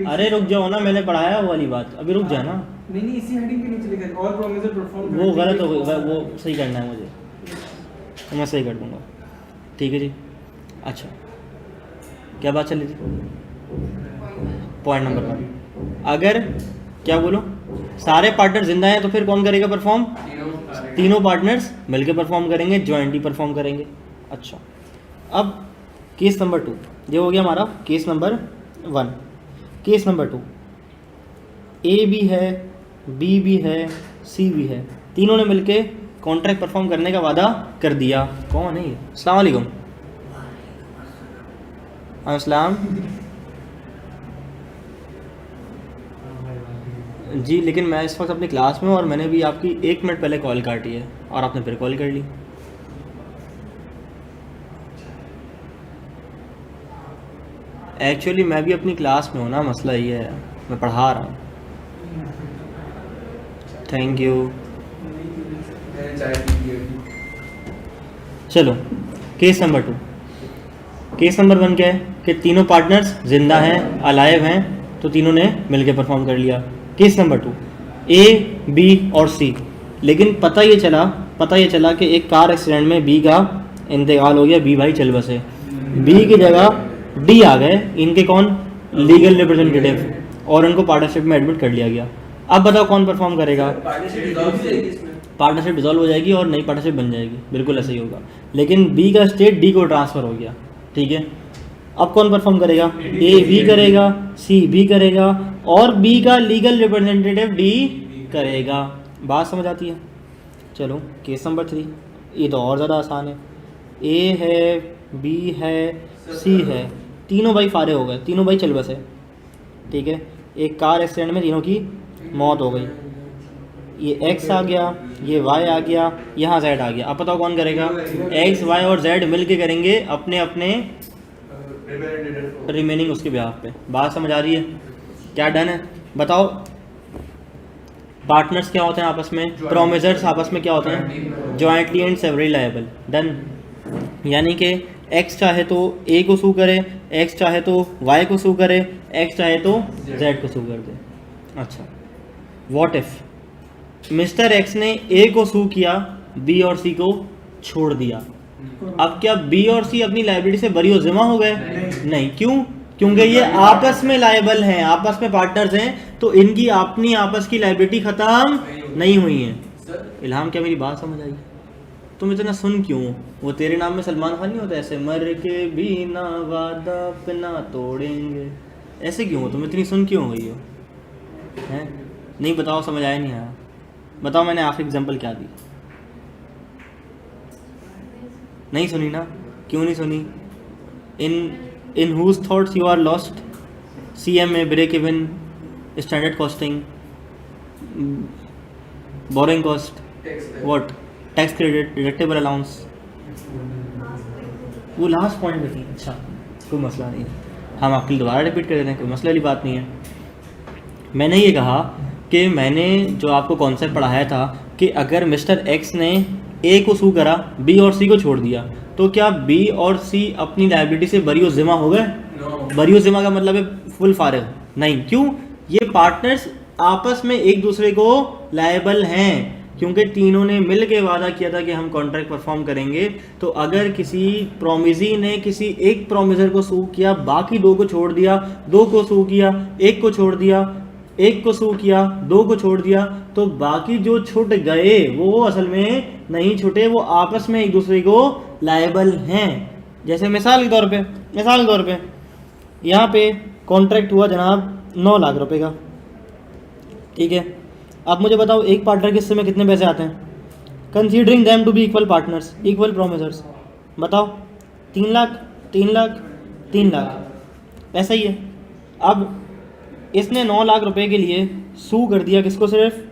अरे रुक जाओ ना, मैंने पढ़ाया वो वाली बात, अभी रुक जाए ना। नहीं, इसी हेडिंग के नीचे लिखा है ऑल प्रोमिसर परफॉर्म। वो गलत हो गया, वो सही करना है मुझे, तो मैं सही कर दूंगा। ठीक है जी। अच्छा, क्या बात चली थी? पॉइंट नंबर 1, अगर क्या बोलो सारे पार्टनर जिंदा हैं तो फिर कौन करेगा परफॉर्म? तीनों पार्टनर्स मिलकर परफॉर्म करेंगे, जॉइंटली परफॉर्म करेंगे। अच्छा, अब केस नंबर 2, ये हो गया हमारा केस नंबर 1। केस नंबर 2, ए भी है, बी भी है, सी भी है, तीनों ने मिलके कॉन्ट्रैक्ट परफॉर्म करने का वादा कर दिया। कौन है ये? अस्सलाम वालेकुम। अस्सलाम जी, लेकिन मैं इस वक्त अपनी क्लास में हूँ और मैंने भी आपकी 1 मिनट पहले कॉल काटी है और आपने फिर कॉल कर ली। एक्चुअली मैं भी अपनी क्लास में हूँ ना, मसला ये है, मैं पढ़ा रहा हूँ। Thank you. चलो, केस नंबर 2। केस नंबर 1 क्या है कि तीनों पार्टनर्स जिंदा हैं, अलाइव हैं, तो तीनों ने मिलकर परफॉर्म कर लिया। केस नंबर 2, ए, बी और सी, लेकिन पता ये चला कि एक कार एक्सीडेंट में बी का इंतकाल हो गया, बी भाई चल बसे, बी की जगह डी आ गए, इनके कौन? लीगल रिप्रेजेंटेटिव, और उनको पार्टनरशिप में एडमिट कर लिया गया। अब बताओ कौन परफॉर्म करेगा? पार्टनरशिप डिसॉल्व हो जाएगी और नई पार्टनरशिप बन जाएगी, बिल्कुल ऐसा ही होगा। लेकिन बी का स्टेट डी को ट्रांसफ़र हो गया। ठीक है, अब कौन परफॉर्म करेगा? ए भी करेगा, सी भी करेगा, और बी का लीगल रिप्रेजेंटेटिव डी करेगा। बात समझ आती है? चलो केस नंबर 3, ये तो और ज़्यादा आसान है। ए है, बी है, सी है, तीनों भाई फारे हो गए, तीनों भाई चल बसे, ठीक है। एक कार एक्सीडेंट में तीनों की मौत हो गई, ये एक्स आ गया, ये वाई आ गया, यहाँ जेड आ गया। अब बताओ कौन करेगा? एक्स वाई और जेड मिल के करेंगे अपने अपने रिमेनिंग उसके बिहाफ पे। बात समझ आ रही है? क्या डन है? बताओ पार्टनर्स क्या होते हैं आपस में? प्रोमिसर्स आपस में क्या होते हैं? Jointly and severally liable. Done. यानी कि एक्स चाहे तो ए को सू करे, एक्स चाहे तो वाई को सू करे, एक्स चाहे तो जेड को सू कर दे। अच्छा, व्हाट इफ मिस्टर एक्स ने ए को सू किया, बी और सी को छोड़ दिया। अब क्या बी और सी अपनी लायबिलिटी से बरी और जिम्मा हो गए? नहीं। क्यों? क्योंकि ये आपस में लायबल हैं, आपस में पार्टनर्स हैं, तो इनकी अपनी आपस की लायबिलिटी खत्म नहीं हुई है। इल्हाम, क्या मेरी बात समझ आई? तुम इतना सुन क्यों? वो तेरे नाम में सलमान खान नहीं होता ऐसे, मर के भी ना वादा अपना तोड़ेंगे, ऐसे क्यों हो? तुम इतनी सुन क्यों गई हो? हैं? नहीं बताओ, समझ आया नहीं आया? बताओ मैंने आखिरी एग्जांपल क्या दी? नहीं सुनी ना? क्यों नहीं सुनी? इन whose thoughts you are lost, CMA, break even, standard costing, borrowing cost, what, tax credit, deductible allowance, वो लास्ट पॉइंट में थी। अच्छा, कोई मसला नहीं है, हम आपके लिए दोबारा रिपीट कर देते हैं, कोई मसले वाली बात नहीं है। मैंने ये कहा कि मैंने जो आपको कॉन्सेप्ट पढ़ाया था कि अगर मिस्टर एक्स ने ए को सू करा, बी और सी को छोड़ दिया, तो क्या बी और सी अपनी लायबिलिटी से बरी और जिम्मा हो गए? बरी और जिम्मा का मतलब है फुल फारिग? नहीं। क्यों? ये पार्टनर्स आपस में एक दूसरे को लायबल हैं, क्योंकि तीनों ने मिल के वादा किया था कि हम कॉन्ट्रैक्ट परफॉर्म करेंगे। तो अगर किसी प्रोमिजी ने किसी एक प्रोमिसर को सू किया, बाकी दो को छोड़ दिया, दो को सू किया, एक को छोड़ दिया, एक को सू किया, दो को छोड़ दिया, तो बाकी जो छूट गए वो असल में नहीं छूटे, वो आपस में एक दूसरे को लायबल हैं। जैसे मिसाल के तौर पे यहाँ पे कॉन्ट्रैक्ट हुआ जनाब 9 लाख रुपए का, ठीक है। अब मुझे बताओ एक पार्टनर के हिस्से में कितने पैसे आते हैं? Considering them to be equal partners, equal promisors, बताओ 3 लाख, 3 लाख, 3 लाख, ऐसा ही है। अब इसने 9 लाख रुपए के लिए सू कर दिया, किसको? सिर्फ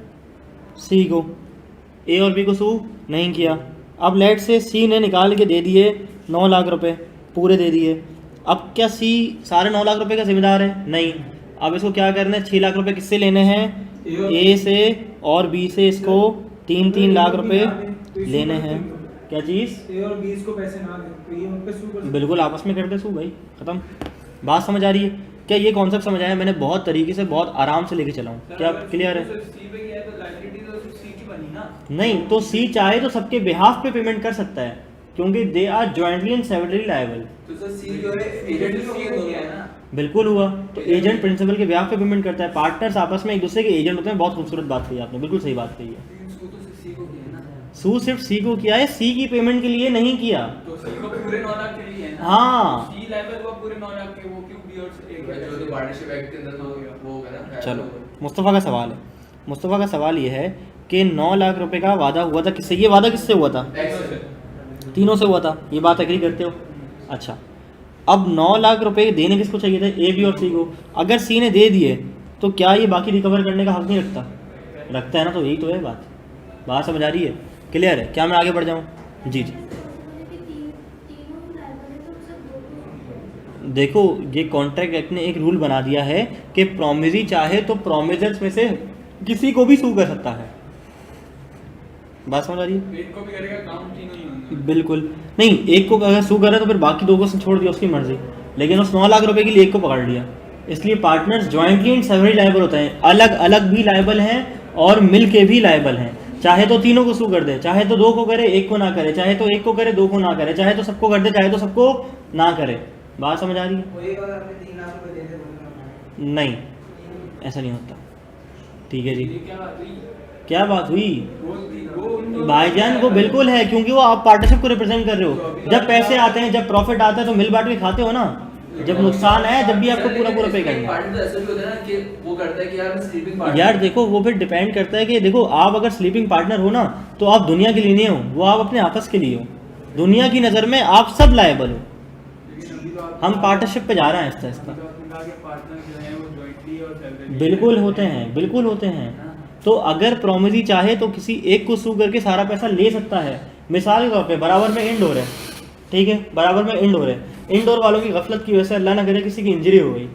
सी को, ए और बी को सू नहीं किया। अब लेट से सी ने निकाल के दे दिए 9 लाख रुपए, पूरे दे दिए। अब क्या सी सारे 9 लाख रुपए का जिम्मेदार है? नहीं। अब इसको क्या करना है? 6 लाख रुपए किससे लेने हैं? ए से और बी से इसको 3-3 लाख रुपए लेने हैं। क्या चीज़? ए और बी को पैसे ना दें, तो ये उन पे सू कर सकते। बिल्कुल आपस में कर दे सू भाई, खत्म। बात समझ आ रही है? क्या ये कॉन्सेप्ट समझ आया? मैंने बहुत तरीके से बहुत आराम से लेके चला हूँ। क्या क्लियर है? नहीं तो सी चाहे तो सबके बिहाफ पे पेमेंट कर सकता है, क्योंकि they are jointly and severally liable. तो सर सी जो है एजेंट हो गया ना? बिल्कुल हुआ। तो एजेंट प्रिंसिपल के बिहाफ पे पेमेंट करता है, पार्टनर्स आपस में एक दूसरे के एजेंट होते हैं। बहुत खूबसूरत बात कही आपने, बिल्कुल सही बात कही है। सू सिर्फ सी को किया है, सी की पेमेंट के लिए नहीं किया। तो सी को पूरे 9 लाख के लिए है ना? हाँ। सी लायबल को पूरे 9 लाख के, वो क्यों बी और एक जो पार्टनरशिप एक्ट के अंदर तो वो होगा ना। चलो मुस्तफ़ा का सवाल है, मुस्तफ़ा का सवाल ये है कि 9 लाख रुपए का वादा हुआ था किससे? ये वादा किससे हुआ था? तीनों से हुआ था। ये बात एग्री करते हो? अच्छा, अब 9 लाख रुपए देने किसको चाहिए थे? ए, बी और सी को। अगर सी ने दे दिए तो क्या ये बाकी रिकवर करने का हक नहीं रखता? रखता है ना। तो यही तो है बात। बात समझ आ रही है? क्लियर है? क्या मैं आगे बढ़ जाऊँ? जी जी। देखो ये कॉन्ट्रैक्ट एक्ट ने एक रूल बना दिया है कि प्रोमिजी चाहे तो प्रोमिजर्स में से किसी को भी सू कर सकता है। बात समझ आ रही है? एक को भी करेगा काम, तीनों ही होंगे। बिल्कुल नहीं, एक को अगर सू कर रहा है तो फिर बाकी दो को छोड़ दिया, उसकी मर्जी। लेकिन उस 9 लाख रुपए के लिए एक को पकड़ लिया, इसलिए partners jointly and severally liable होते हैं। अलग अलग भी लायबल हैं और मिल के भी लायबल हैं। चाहे तो तीनों को सू कर दे, चाहे तो 2 को करे, 1 को ना करे, चाहे तो 1 को करे, 2 को ना करे, चाहे तो सबको कर दे, चाहे तो सबको ना करे। बात समझ आ रही है? नहीं, ऐसा नहीं होता। ठीक है जी। क्या बात हुई भाईजान? वो बिल्कुल है, क्योंकि वो आप पार्टनरशिप को रिप्रेजेंट कर रहे हो। जब पैसे आते हैं, जब प्रॉफिट आता है तो मिल बांट के खाते हो ना। जब नुकसान है जब भी आपको पूरा पूरा पे करना है। पार्टनर तो ऐसा भी होता है ना कि वो करता है कि यार मैं स्लीपिंग पार्टनर यार देखो वो फिर डिपेंड करता है कि देखो आप अगर स्लीपिंग पार्टनर हो ना तो आप दुनिया के लिए नहीं हो, वो आप अपने आपस के लिए हो। दुनिया की नज़र में आप सब लायबल हो। लेकिन अभी तो आप हम पार्टनरशिप पे जा रहे हैं आहिस्ता आहिस्ता। अभी तो आपने कहा कि पार्टनर जो है वो जॉइंटली और सेपरेटली बिल्कुल होते हैं, बिल्कुल होते हैं। तो अगर प्रोमिजी चाहे तो किसी एक को सू करके सारा पैसा ले सकता है। मिसाल के तौर पे बराबर में इंडोर है, ठीक है, बराबर में इंडोर है। इंडोर वालों की गफलत की वजह से अल्लाह ना करे किसी की इंजरी हो गई,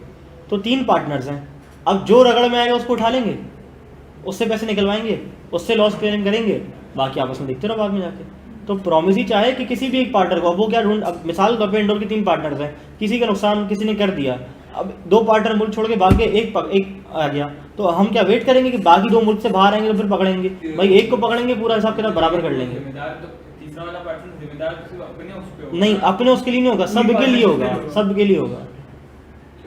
तो 3 पार्टनर्स हैं। अब जो रगड़ में आएगा उसको उठा लेंगे, उससे पैसे निकलवाएंगे, उससे लॉस क्लियरिंग करेंगे, बाकी आपस में देखते रहो बाद में जाके। तो प्रोमिजी चाहे कि किसी भी एक पार्टनर को, अब वो क्या ढूंढ, अब मिसाल के तौर पर इंडोर के 3 पार्टनर्स हैं, किसी का नुकसान किसी ने कर दिया, अब 2 पार्टनर मुल्क छोड़ के भाग गए, एक आ गया, तो हम क्या वेट करेंगे कि बाकी 2 मुल्क से बाहर आएंगे तो फिर पकड़ेंगे? भाई एक को पकड़ेंगे, पूरा हिसाब किताब बराबर कर लेंगे। जिम्मेदार तो तीसरा वाला पार्टनर जिम्मेदार तो सिर्फ अपने उस पे होगा। नहीं, अपने उसके लिए नहीं होगा, सबके लिए होगा, सबके लिए होगा,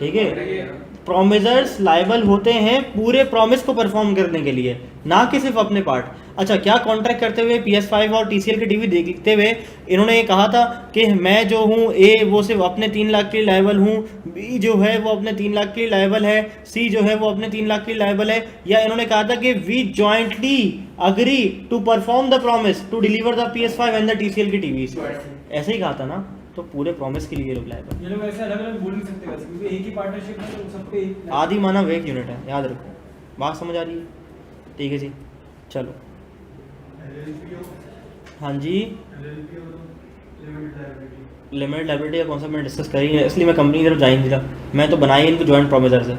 ठीक है। प्रोमिजर्स लायबल होते हैं पूरे प्रॉमिस को परफॉर्म करने के लिए, ना कि सिर्फ अपने पार्ट। अच्छा, क्या कॉन्ट्रैक्ट करते हुए PS5 और TCL के टीवी देखते हुए इन्होंने ये कहा था कि मैं जो हूँ ए वो सिर्फ अपने 3 लाख के लिए लायबल हूँ, बी जो है वो अपने 3 लाख के लिए लायबल है, सी जो है वो अपने 3 लाख के लिए लायबल है? या इन्होंने कहा था कि we jointly agree to perform the promise to deliver the PS5 and the TCL की टीवी? ऐसे ही कहा था ना, तो पूरे प्रॉमिस के लिए लोग लायबल। ये लोग ऐसे अलग अलग बोल नहीं सकते वैसे, क्योंकि एक ही पार्टनरशिप है तो सब पे एक आदि मानव एक यूनिट है, याद रखो। बात समझ आ रही है? ठीक है जी, चलो। हाँ जी, लिमिटेड लायबिलिटी का कॉन्सेप्ट मैंने डिस्कस करी है, इसलिए मैं कंपनी की तरफ जा ही नहीं रहा। मैं तो बनाई इनको जॉइंट प्रोमिजर से।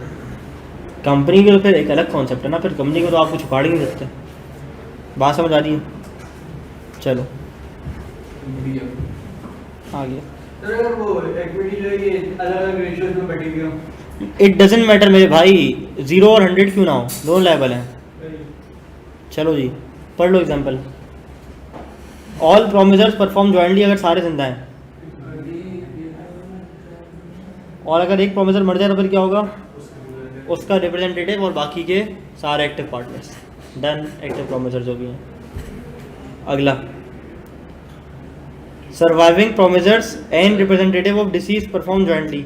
कंपनी के तो फिर एक अलग कॉन्सेप्ट है ना, फिर कंपनी को तो आप कुछ उखाड़ ही नहीं सकते। बात समझ आ रही है? चलो आ गया। तो अगर वो इक्विटी जो है ये अलग-अलग रेशियोज में बटी हुई हो, इट डजेंट मैटर मेरे भाई, 0 और 100 क्यों ना हो, दोनों लायबल हैं। चलो जी, पढ़ लो एग्जाम्पल। ऑल प्रोमिजर्स परफॉर्म जॉइंटली अगर सारे जिंदा हैं, और अगर एक प्रोमिजर मर जाए तो फिर क्या होगा? उसका रिप्रेजेंटेटिव और बाकी के सारे active partners. Done, active promisor जो भी हैं। अगला, surviving promisors and representative of deceased perform jointly.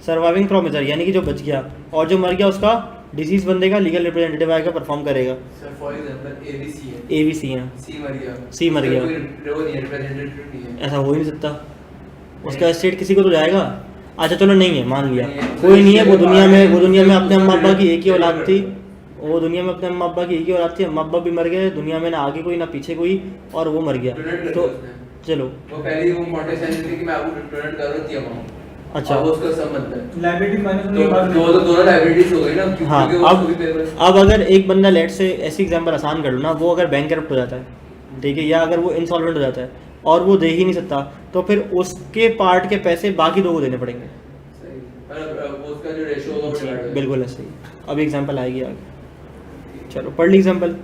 Surviving promisor यानी कि जो बच गया, और जो मर गया उसका डिसीज बंदे का लीगल रिप्रेजेंटेटिव आएगा, परफॉर्म करेगा। सर फॉर एग्जांपल ABC है, ABC हैं, C मर गया, C मर गया। वो नहीं रिप्रेजेंटेटिव नहीं है। ऐसा हो ही नहीं सकता, उसका एस्टेट किसी को तो जाएगा। अच्छा चलो नहीं है, मान लिया कोई नहीं है, वो दुनिया में अपने अम्मा अब्बा की एक ही औलाद थी, वो दुनिया में अपने अम्मा अब्बा की एक ही औलाद थी, अम्मा अब्बा भी मर गए, दुनिया में ना आगे कोई ना पीछे कोई, और वो मर गया। तो चलो वो पहले वो कॉन्टेक्ट थी कि मैं आपको डोनेट कर रही थी अमाउंट। अच्छा, वो उसका संबंध है, लायबिलिटी माइनस होने के तो बाद तो दोनों लायबिलिटीज हो गई ना, हाँ। क्योंकि वो उसको भी पे अब अगर एक बंदा लेट से, ऐसी एग्जाम्पल आसान कर लो ना, वो अगर बैंक करप्ट हो जाता है, ठीक है, या अगर वो इंसॉल्वेंट हो जाता है और वो दे ही नहीं सकता, तो फिर उसके पार्ट के पैसे बाकी 2 को देने पड़ेंगे। सही, पर वो उसका जो रेशियो होगा वो डिवाइड होगा। बिल्कुल ऐसे ही। अब एग्जाम्पल आएगी आगे। चलो पढ़ ली एग्जाम्पल।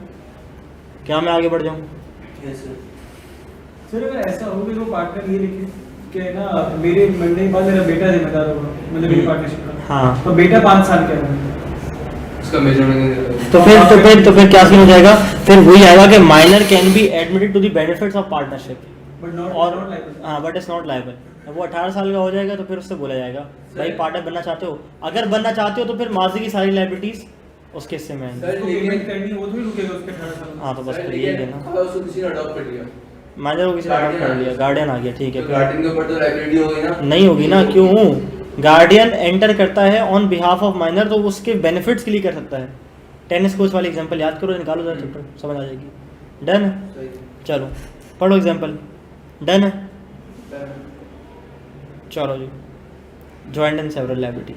क्या मैं आगे बढ़ जाऊँ? Yes sir. सर अगर ऐसा हो कि वो पार्टनर ये लिखे कि ना मेरे मरने के बाद मेरा बेटा जिम्मेदार होगा, मतलब मेरी पार्टनरशिप का, हाँ, तो बेटा 5 साल का है, उसका मेजरमेंट तो फिर क्या सीन हो जाएगा? फिर वही आएगा कि minor can be admitted to the benefits of partnership but not और लायबिलिटी। हाँ, बट इट्स नॉट लायबल। वो 18 साल का हो जाएगा तो फिर उससे बोला जाएगा भाई पार्टनर बनना चाहते हो? अगर बनना चाहते हो तो फिर माजी की सारी लायबिलिटीज उसके हिस्से में आएंगी। सर, उसको पेमेंट करनी वो थोड़ी रुकेगा उसके 18 साल में। हाँ, तो बस फिर यही है ना, उसको किसी ने अडॉप्ट कर लिया, माइनर को किसी ने अडॉप्ट कर लिया, गार्डियन आ गया, ठीक है, तो फिर गार्डियन के ऊपर तो लायबिलिटी हो गई ना। नहीं होगी ना, क्यों? गार्डियन एंटर करता है ऑन बिहाफ ऑफ माइनर, तो उसके बेनिफिट्स के लिए कर सकता है। टेनिस कोच वाली एग्जांपल याद करो, निकालो जरा चैप्टर, समझ आ जाएगी। डन है? सही। चलो पढ़ो एग्जांपल। डन है? चलो जी, जॉइंट एंड सेवरल लायबिलिटी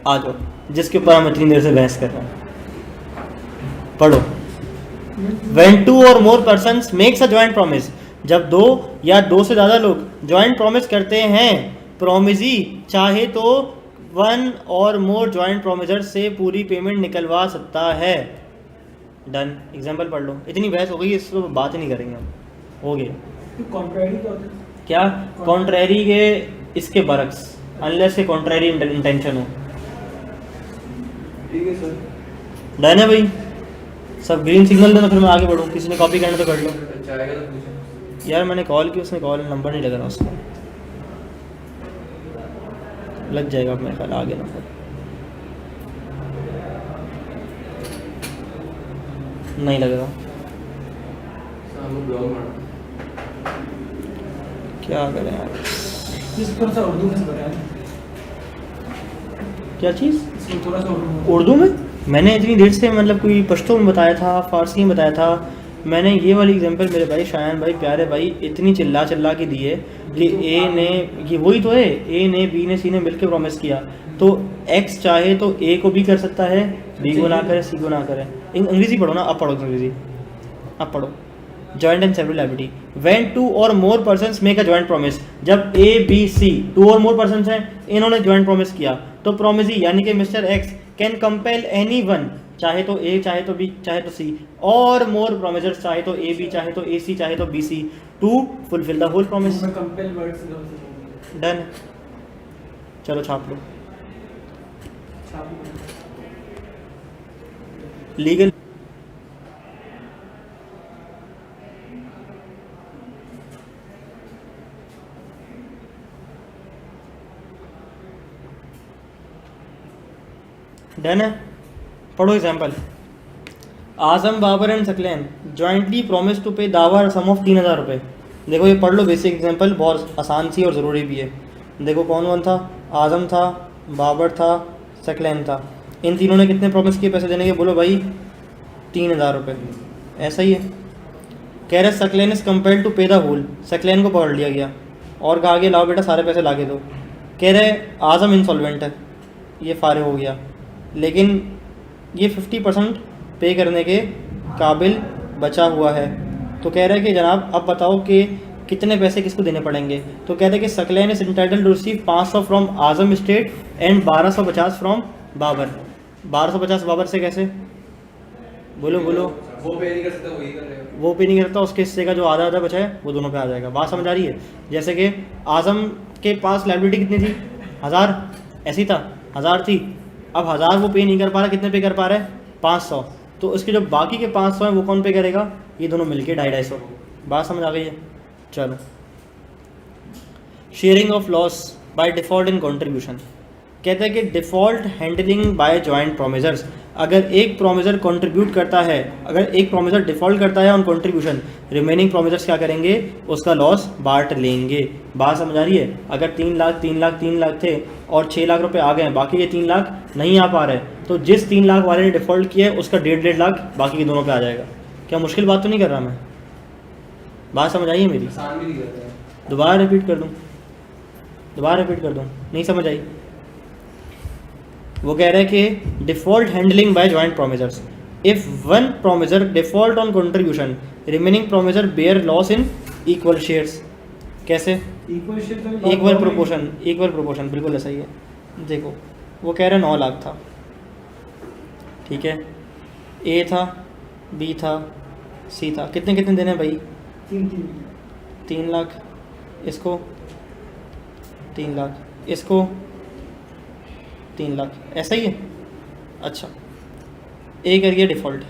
आ जाओ, जिसके ऊपर हम इतनी देर से बहस कर रहे हैं। पढ़ो। When 2 or more persons makes a joint promise, जब 2 या 2 से ज़्यादा लोग जॉइंट प्रॉमिस करते हैं, प्रोमिजी चाहे तो 1 और मोर जॉइंट प्रोमिजर से पूरी पेमेंट निकलवा सकता है। डन। एग्जाम्पल पढ़ लो। इतनी बहस हो गई, इस पर बात ही नहीं करेंगे हम, हो गया। तो कॉन्ट्रैरी क्या होता है? क्या कॉन्ट्रैरी के इसके बरक्स, अनलेस के कॉन्ट्रैरी इंटेंशन हो। ठीक है सर। डन है भाई? सब ग्रीन सिग्नल देना, फिर मैं आगे बढ़ूँ। किसी ने कॉपी करना तो कर लो। चाहेगा तो पूछो। यार मैंने कॉल की, उसने कॉल नंबर नहीं लग रहा उसका। लग जाएगा मेरे ख्याल आगे नंबर, नहीं लगेगा। हमको ब्लॉग मारना क्या करें यार, इसको थोड़ा सा उर्दू में बताया, क्या चीज़ इसको थोड़ा सा उर्दू में। उर्दू में? मैंने इतनी देर से मतलब कोई पश्तो में बताया था, फ़ारसी में बताया था। मैंने ये वाली एग्जांपल मेरे भाई शायान भाई प्यारे भाई इतनी चिल्ला चिल्ला के दी है कि ए ने, ये वही तो है, ए ने बी ने सी ने मिलकर प्रॉमिस किया, तो एक्स चाहे तो ए को भी कर सकता है, बी को ना करे, सी को ना करे। अंग्रेज़ी पढ़ो ना, अब पढ़ो अंग्रेज़ी, अब पढ़ो। Joint and several liability, when 2 or more persons make a joint promise, जब A B C 2 or more persons हैं, इन्होंने जॉइंट प्रॉमिस किया, तो प्रॉमिसी यानी कि mister x can compel any one, चाहे तो ए चाहे तो बी चाहे तो सी, और मोर प्रोमिसर्स चाहे तो ए बी चाहे तो ए सी चाहे तो B C, to fulfil the whole promise. मैं कंपेल वर्ड से दो डन, चलो छाप लो। लीगल डन है, पढ़ो example. Azam Babar and Saqlain jointly promise to pay दावा सम ऑफ 3000 रुपये। देखो ये पढ़ लो, बेसिक एग्जाम्पल बहुत आसान सी और ज़रूरी भी है। देखो कौन कौन था, आजम था, बाबर था, सकलैन था, इन तीनों ने कितने प्रॉमिस किए पैसे देने के? बोलो भाई 3000 रुपये, ऐसा ही है। कह रहे सकलैन इज़ कंपेल्ड टू पे द होल, सकलैन को पकड़ लिया गया और कहा गया लाओ बेटा सारे पैसे ला के दो। कह रहे आजम इंसॉल्वेंट है, ये फारिग हो गया, लेकिन ये 50% पे करने के काबिल बचा हुआ है। तो कह रहा है कि जनाब अब बताओ कि कितने पैसे किसको देने पड़ेंगे? तो कहते हैं कि Saqlain is entitled to receive 500 from Azam state and 1250 from Babar. 1250 Babar से कैसे? बोलो बोलो। वो पे नहीं कर सकता, वही कर रहे वो पे नहीं करता, उसके हिस्से का जो आधा आधा बचा है वो दोनों पे आ जाएगा। बात समझ आ रही है? जैसे कि आजम के पास लायबिलिटी कितनी थी? 1000, ऐसी था, 1000 थी। अब 1000 वो पे नहीं कर पा रहा, कितने पे कर पा रहा है? 500। तो उसके जो बाकी के 500 हैं वो कौन पे करेगा? ये दोनों मिलके 250-250। बात समझ आ गई है? चलो, sharing of loss by default in contribution. कहते हैं कि डिफ़ॉल्ट हैंडलिंग बाय जॉइंट प्रोमिसर्स, अगर एक प्रोमिसर कंट्रीब्यूट करता है, अगर एक प्रोमिसर डिफ़ॉल्ट करता है ऑन कंट्रीब्यूशन, रिमेनिंग प्रोमिसर्स क्या करेंगे? उसका लॉस बांट लेंगे। बात समझ आ रही है? अगर 3 लाख 3 लाख 3 लाख थे और 6 लाख रुपए आ गए, बाकी के 3 लाख नहीं आ पा रहे, तो जिस 3 लाख वाले ने डिफ़ॉल्ट किया है उसका 1.5 लाख बाकी के दोनों पे आ जाएगा। क्या मुश्किल बात तो नहीं कर रहा मैं? बात समझ आई है मेरी? आसान भी नहीं करते हैं। दोबारा रिपीट कर दूँ? दोबारा रिपीट कर दूँ? नहीं समझ आई? वो कह रहा है कि default handling by joint promisors, if one promisor default on contribution, remaining promisor bear loss in equal shares. कैसे? इक्वल प्रोपोर्शन, इक्वल प्रोपोर्शन, बिल्कुल ऐसा ही है। देखो वो कह रहा है 9 लाख था, ठीक है, ए था, बी था, सी था, कितने कितने देने भाई? 3 लाख, इसको 3 लाख, इसको 3 लाख, ऐसा ही है। अच्छा, ए कर गया डिफ़ॉल्ट,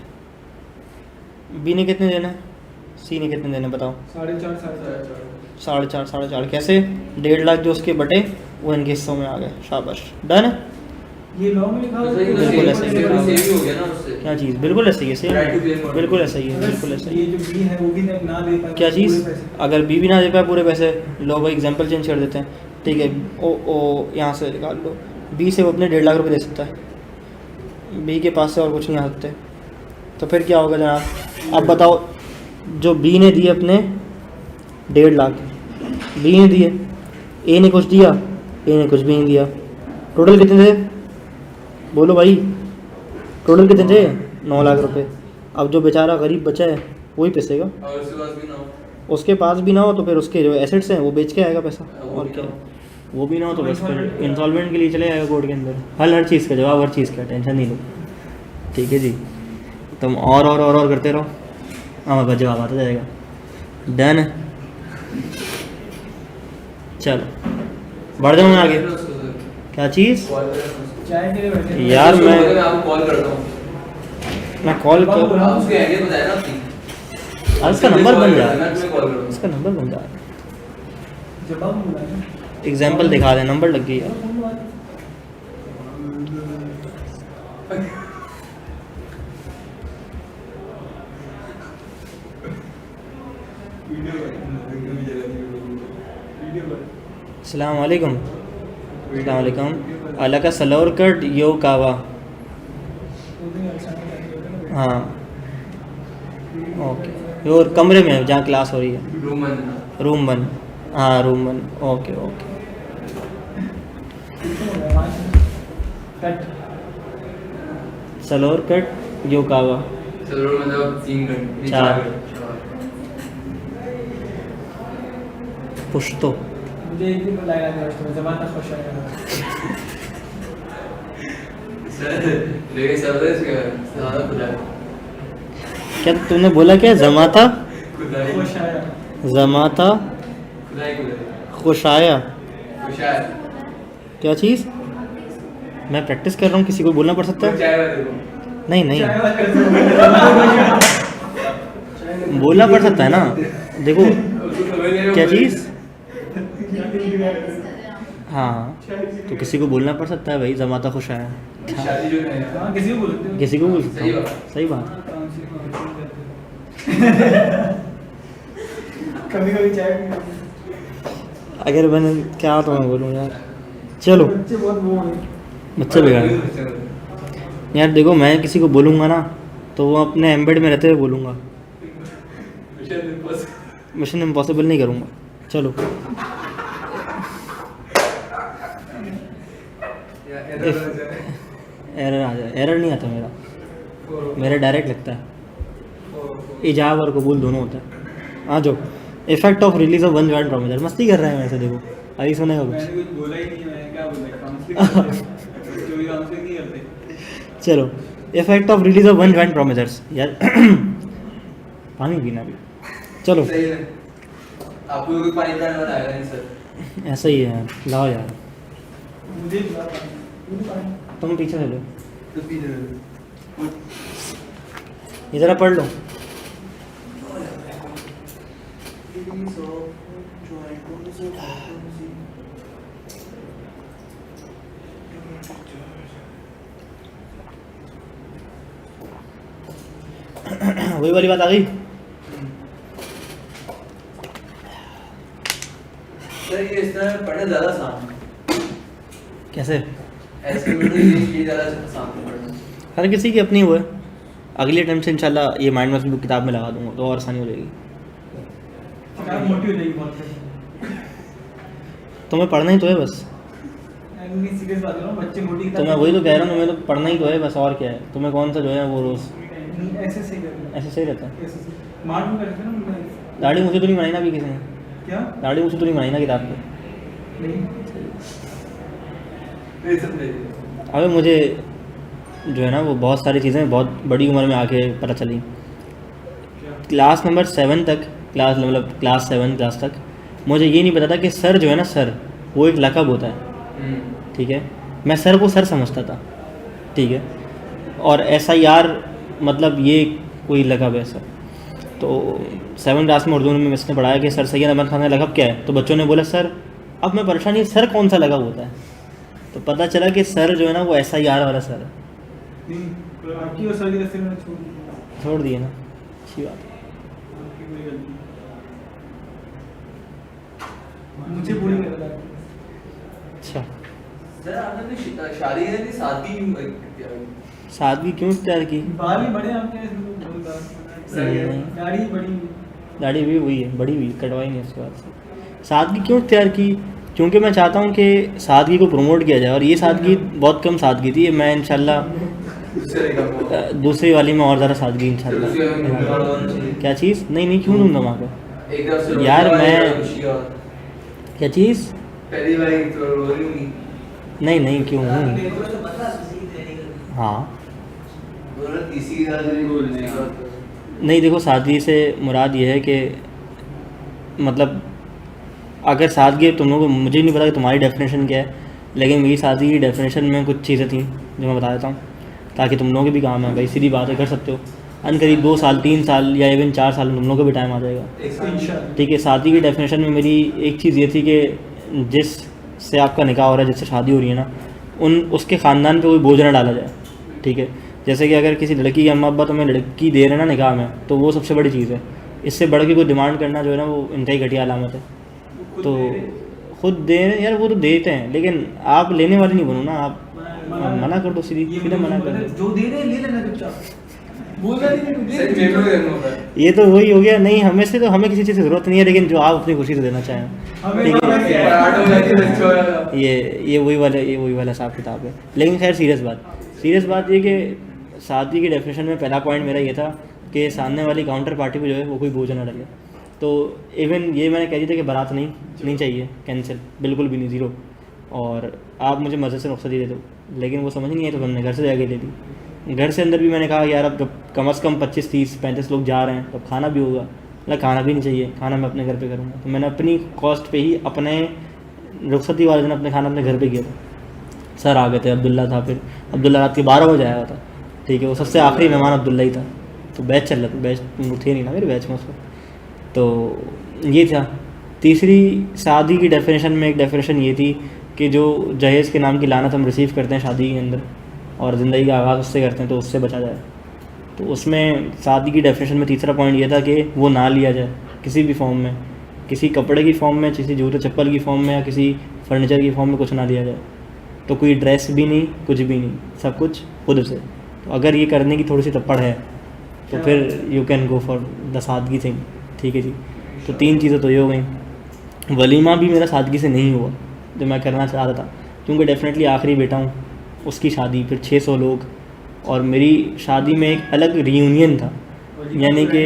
बी ने कितने देना है, सी ने कितने देने बताओ? 4.5 4.5। कैसे? 1.5 लाख जो उसके बटे वो इनके हिस्सों में आ गए। शाबाश, डन है। ये लॉ में लिखा हुआ है। बिल्कुल ऐसा ही है। सेम ही हो गया ना उससे। क्या चीज़? बिल्कुल ऐसा ही है, सेम Right to claim है, बिल्कुल ऐसा ही है, बिल्कुल ऐसा ही ये है। जो बी है वो भी ना दे पाए क्या चीज़? पूरे पैसे। अगर बी भी ना दे पाए पूरे पैसे, लो भाई एग्जांपल चेंज कर देते हैं, ठीक है, ओ यहाँ से निकाल लो, बी से वो अपने 1.5 लाख रुपए दे सकता है, बी के पास से और कुछ नहीं आ सकते, तो फिर क्या होगा जनाब? अब बताओ, जो बी ने दिए अपने 1.5 लाख, बी ने दिए, ए ने कुछ दिया, ए ने कुछ भी नहीं दिया, टोटल कितने थे? बोलो भाई, टोटल कितने थे? 9 लाख रुपए। अब जो बेचारा गरीब बचा है वही पिसेगा, और उसके पास भी ना हो। उसके पास भी ना हो तो फिर उसके जो एसेट्स हैं वो बेच के आएगा पैसा, वो और भी क्या? ना हो। वो भी ना हो तो बस फिर इंस्टॉलमेंट के लिए चले जाएगा कोर्ट के अंदर। हर चीज़ का जवाब, हर चीज़ का, टेंशन नहीं लो, ठीक है जी। तुम और करते रहो, हमारे पास जवाब आता जाएगा। डन है, चलो बढ़ जाऊँ मैं आगे। क्या चीज़? चाय के लिए बैठे हैं। यार मैं आपको कॉल करता हूँ। मैं कॉल कर, आप उसके आइडिया बताया ना आपकी। इसका नंबर बन जा रहा मैं है, तुम्हें कॉल करूँगा। इसका नंबर बन जा रहा है। जवाब बोला है। एग्जाम्पल दिखा दे, नंबर लग गई है। फोन लगा दे। अस्सलाम वालेकुम। अस्सलाम वालेकुम। अलका सलोर कट यो कावा। हाँ ओके, और कमरे में जहाँ क्लास हो रही है, रूम 1। हाँ रूम 1, ओके ओके। सलोर कट यो कावा। चलो मतलब 3 घंटे 4 पुश्तो। मुझे एक दिन बुलाया था तो ज़माना खुश आया। सर लेकिन सब ज़्यादा खुदा क्या तुमने बोला, क्या जमाता? खुदा ही खुश आया। जमाता खुदा ही खुशाया। खुशाल क्या चीज़? मैं प्रैक्टिस कर रहा हूँ, किसी को बोलना पड़ सकता है? चाय वाले को नहीं नहीं, चाय वाला कर दो। बोलना पड़ सकता है ना। देखो क्या चीज़? हाँ तो किसी को बोलना पड़ सकता है भाई, जमाता खुश आया। शादी जो है हाँ किसी को बोल सकते हो। किसी को बोल सकता सही हूँ। बात। सही बात। कभी कभी चाय अगर मैंने क्या तो मैं बोलूँ यार। चलो बच्चे बहुत वो हैं। बच्चे बिगाड़ यार। देखो मैं किसी को बोलूँगा ना तो वो अपने एम्बेड में रहते हुए बोलूँगा, मिशन इम्पॉसिबल नहीं करूँगा। चलो एरर आ जाए। एरर नहीं आता मेरा डायरेक्ट लगता है। इजाब और कबूल दोनों होता है। आ जाओ। Effect of release of one joint promisor. मस्ती कर रहे हैं वैसे, देखो अभी सुनेगा कुछ। मैंने कुछ बोला ही नहीं, मैंने क्या बोला, काउंसलिंग जो भी काउंसलिंग नहीं करते। चलो, effect of release of one joint promisors. यार पानी पीना भी। चलो सही है। आपको कोई पानी पिलाने वाला आएगा नहीं सर। ऐसा ही है यार, लाओ यार। मुझे बुला पानी। तुम पीछे से लो, तो पी ले। ये जरा पढ़ लो। वही वाली बात आ गई। सर ये इस तरह पढ़ना ज़्यादा आसान है। कैसे? ऐसे में ये ज़्यादा आसान है पढ़ना। हर किसी की अपनी वो है। अगले टाइम से इंशाल्लाह ये माइंड मैप्स बुक किताब में लगा दूंगा तो और आसानी हो जाएगी। किताब मोटी हो जाएगी बहुत। तुम्हें पढ़ना ही तो है बस। नहीं सीरियस बात कर रहा हूँ, बच्चे मोटी तो मैं वही तो कह रहा हूँ, तुम्हें तो पढ़ना ही तो है बस, और क्या है। तुम्हें कौन सा जो है वो रोज़ ऐसे सही करते हैं। ऐसे सही रहता है। ऐसे सही मार भी करते हैं ना उनका। दाढ़ी मुझे तो नहीं बनाई ना अभी किसी ने। क्या दाढ़ी मुझे तो नहीं बनाई ना किताब पे। नहीं ये सब ले। अबे मुझे जो है ना वो बहुत सारी चीज़ें बहुत बड़ी उम्र में आके पता चली। क्लास नंबर 7 तक, क्लास 7 क्लास तक मुझे ये नहीं पता था कि सर जो है ना, सर वो एक लक़ब होता है। ठीक है, मैं सर को सर समझता था। ठीक है, और SIR मतलब ये कोई लक़ब है सर। तो 7 क्लास में उर्दू में इसने पढ़ाया कि सर सैयद अहमद खान का लक़ब क्या है। तो बच्चों ने बोला सर। अब मैं परेशान नहीं, सर कौन सा लक़ब होता है। तो पता चला कि सर जो है ना वो SIR वाला सर है। नहीं आपकी और सर की रस्ते में छोड़ दिए ना, अच्छी बात है। आपकी कोई गलती मुझे पूरी कर रहा है। अच्छा, सर आपने तो शादी है नहीं सादगी क्या सादगी क्यों इख्तियार की? बाल ही बड़े आपके इसमें तो बहुत नहीं। दाढ़ी बड़ी दाढ़ी भी हुई है, बड़ी हुई, कटवाई नहीं उसके बाद से। सादगी क्यों इख्तियार की? क्योंकि मैं चाहता हूँ कि सादगी को प्रमोट किया जाए, और ये सादगी बहुत कम सादगी थी। मैं इंशाल्लाह दूसरी वाली में और ज़्यादा सादगी इंशाल्लाह। क्या चीज़? नहीं क्यों दूँगा वहाँ पर यार मैं। क्या चीज़? पहली बार तो रो रही हूँ। नहीं क्यों हूँ? हाँ तीसरी नहीं, देखो सादगी से मुराद ये है कि मतलब अगर सादगी तुम लोगों को, मुझे नहीं पता कि तुम्हारी डेफिनेशन क्या है, लेकिन मेरी सादगी की डेफिनेशन में कुछ चीज़ें थी जो मैं बता देता हूँ ताकि तुम लोगों के भी काम है। भाई सीधी बात है, कर सकते हो। अनकरीब 2 साल 3 साल या इवन 4 साल तुम लोगों को भी टाइम आ जाएगा। ठीक है, सादगी की डेफिनेशन में मेरी एक चीज़ ये थी कि जिस से आपका निकाह हो रहा है, जिससे शादी हो रही है ना, उसके ख़ानदान पे कोई बोझ ना डाला जाए। ठीक है। जैसे कि अगर किसी लड़की के अम्मा अब्बा तुम्हें लड़की दे रहे हैं ना निकाह में, तो वो सबसे बड़ी चीज़ है। इससे बढ़ के कोई डिमांड करना जो है ना वो इंतहाई घटिया अलामत है। तो खुद दे यार, वो तो देते हैं, लेकिन आप लेने वाले नहीं बनो ना। आप मना कर दो, सीधी सीधा मना कर दो। जो दे रहे हैं ले लेना चुपचाप, बोलना नहीं सही दे पेमेंट करना होता है। ये तो वही हो गया। नहीं, हमें से तो हमें किसी चीज़ की ज़रूरत नहीं है, लेकिन जो आप अपनी खुशी से देना चाहें, हमें ठीक है। क्या है? ऑटो में जाके बच्चों वाला। ये वही वाला हिसाब किताब है। लेकिन खैर सीरियस बात ये कि शादी की डेफिनेशन में पहला पॉइंट मेरा ये था कि सामने वाली काउंटर पार्टी पे जो है वो कोई बोझ ना डाले। तो इवन ये मैंने कह दी थी कि बारात नहीं चाहिए, कैंसिल, बिल्कुल भी नहीं, ज़ीरो। और आप मुझे मज़े से रुख्सत दे दो, लेकिन वो समझ नहीं आई, तो हमने घर से जाके ले ली। घर से अंदर भी मैंने कहा यार अब जब कम से कम 25, 30, 35 लोग जा रहे हैं तब खाना भी होगा। मतलब खाना भी नहीं चाहिए, खाना मैं अपने घर पे करूँगा। तो मैंने अपनी कॉस्ट पे ही अपने रुखसती वाले दिन अपने खाना अपने घर पे किया था। सर आ गए थे, अब्दुल्ला था, फिर अब्दुल्ला रात के 12 बजे आया हुआ था, ठीक है। वो सबसे आखिरी मेहमान अब्दुल्ला ही था। तो बैच चल रहा था, बैच थे नहीं ना मेरे बैच में उसको। तो ये था। तीसरी शादी की डेफिनेशन में एक डेफिनेशन ये थी कि जो जहेज़ के नाम की लानत हम रिसीव करते हैं शादी के अंदर और ज़िंदगी का आगाज़ उससे करते हैं, तो उससे बचा जाए। तो उसमें शादी की डेफिनेशन में तीसरा पॉइंट ये था कि वो ना लिया जाए किसी भी फॉर्म में, किसी कपड़े की फॉर्म में, किसी जूते चप्पल की फॉर्म में, या किसी फर्नीचर की फॉर्म में कुछ ना लिया जाए। तो कोई ड्रेस भी नहीं, कुछ भी नहीं, सब कुछ खुद से। तो अगर ये करने की थोड़ी सी तप्पड़ है तो फिर you can go for the सादगी थिंग, ठीक है जी। तो 3 चीज़ें तो ये हो गई। वलीमा भी मेरा सादगी से नहीं हुआ जो मैं करना चाहता था, क्योंकि डेफिनेटली आखिरी बेटा हूँ, उसकी शादी, फिर 600 लोग, और मेरी शादी में एक अलग रियूनियन था, यानी कि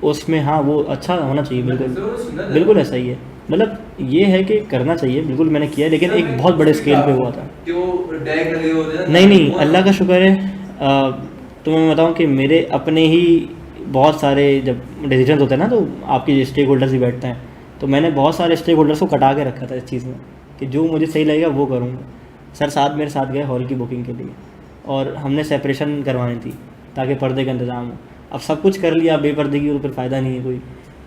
उसमें हाँ वो अच्छा होना चाहिए, बिल्कुल ऐसा ही है। मतलब ये है कि करना चाहिए, बिल्कुल मैंने किया, लेकिन एक बहुत बड़े स्केल पे हुआ था। नहीं, अल्लाह का शुक्र है। तो मैं बताऊँ कि मेरे अपने ही बहुत सारे जब डिसीजन होते हैं ना, तो आपके स्टेक होल्डर्स ही बैठते हैं, तो मैंने बहुत सारे स्टेक होल्डर्स को कटा के रखा था इस चीज़ में कि जो मुझे सही लगेगा वो करूँगा। सर साथ मेरे साथ गए हॉल की बुकिंग के लिए, और हमने सेपरेशन करवानी थी ताकि पर्दे का इंतज़ाम हो। अब सब कुछ कर लिया, बेपर्दे की, तो फिर फ़ायदा नहीं है कोई,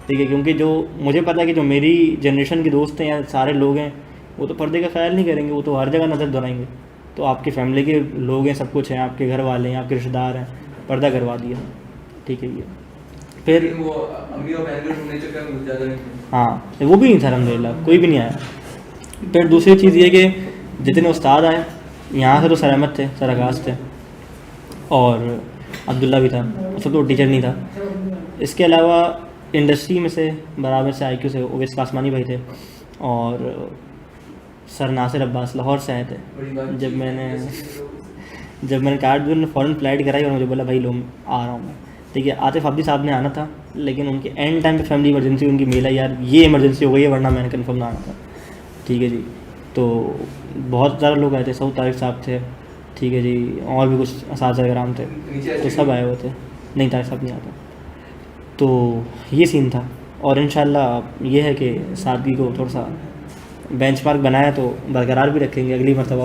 ठीक है। क्योंकि जो मुझे पता है कि जो मेरी जनरेशन के दोस्त हैं या सारे लोग हैं, वो तो पर्दे का ख्याल नहीं करेंगे, वो तो हर जगह नज़र दौड़ाएंगे। तो आपकी फैमिली के लोग हैं, सब कुछ हैं, आपके घर वाले हैं, आपके रिश्तेदार हैं, पर्दा करवा दिया, ठीक है। ये फिर वो अम्मी और बहन के चक्कर में ज़्यादा नहीं। हाँ, वो भी नहीं था अल्हम्दुलिल्लाह, कोई भी नहीं आया। फिर दूसरी चीज़ ये कि जितने उस्ताद आए यहाँ से, तो सर अहमद थे, सर आकाश थे, और अब्दुल्ला भी था, उसमें तो टीचर नहीं था। इसके अलावा इंडस्ट्री में से बराबर से IQ से ओवैस कासमानी भाई थे, और सर नासिर अब्बास लाहौर से आए थे। जब मैंने कार्ड भी फ़ौरन फ्लाइट कराई और मुझे बोला भाई लो आ रहा हूँ मैं, ठीक है। आतिफ अब्दी साहब ने आना था, लेकिन उनके एंड टाइम पे फैमिली इमरजेंसी, उनकी मेल आई यार ये इमरजेंसी हो गई है, वरना मैंने कन्फर्म ना आना था, ठीक है जी। तो बहुत ज़्यादा लोग आए थे, सऊद तारिक साहब थे, ठीक है जी, और भी कुछ असातिज़ा कराम थे, तो सब आए हुए थे। नहीं, तारिक साहब नहीं आता। तो ये सीन था, और इंशाल्लाह ये है कि सादगी को थोड़ा सा बेंचमार्क बनाया तो बरकरार भी रखेंगे अगली मरतबा,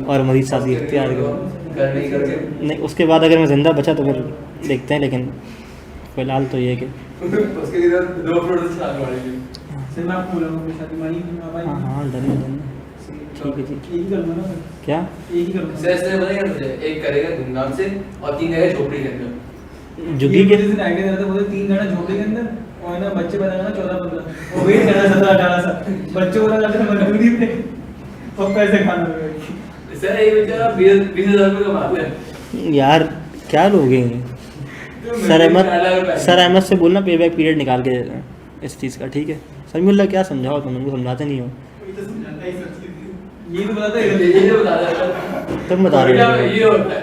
और मज़ीद सादगी इख्तियार करेंगे। नहीं, उसके बाद अगर मैं ज़िंदा बचा तो फिर देखते हैं, लेकिन फ़िलहाल तो ये है कि उसके लिए 2 प्रोडक्ट्स लगवाएंगे। सर मैं आपको बोलूँगा मेरी शादी मानी भाई। हाँ डन है, ठीक है जी। एक ही करूँगा ना, क्या एक ही करूँगा। सर बताइए मुझे, एक करेगा धूमधाम से और 3 करेगा झोपड़ी के अंदर। जुगी के आइडिया देता बोलते 3 घंटा झोपड़ी के अंदर, और ना बच्चे पैदा करना 14-15, और वेट करना 17-18 साल, बच्चे बोला जाते हैं मजदूरी पे और पैसे खाना पड़ेगा। सर ये बेचारा 20,000 रुपये कमाते हैं यार, क्या लोग हैं सर अहमद से बोलना पे बैक पीरियड निकाल के देते हैं इस चीज़ का, ठीक है। समीउल्लाह क्या समझाओ, तुम उनको समझाते नहीं हो, ये तो बताता है, ये तो बता रहा तुम बता रहे हो। ये होता है।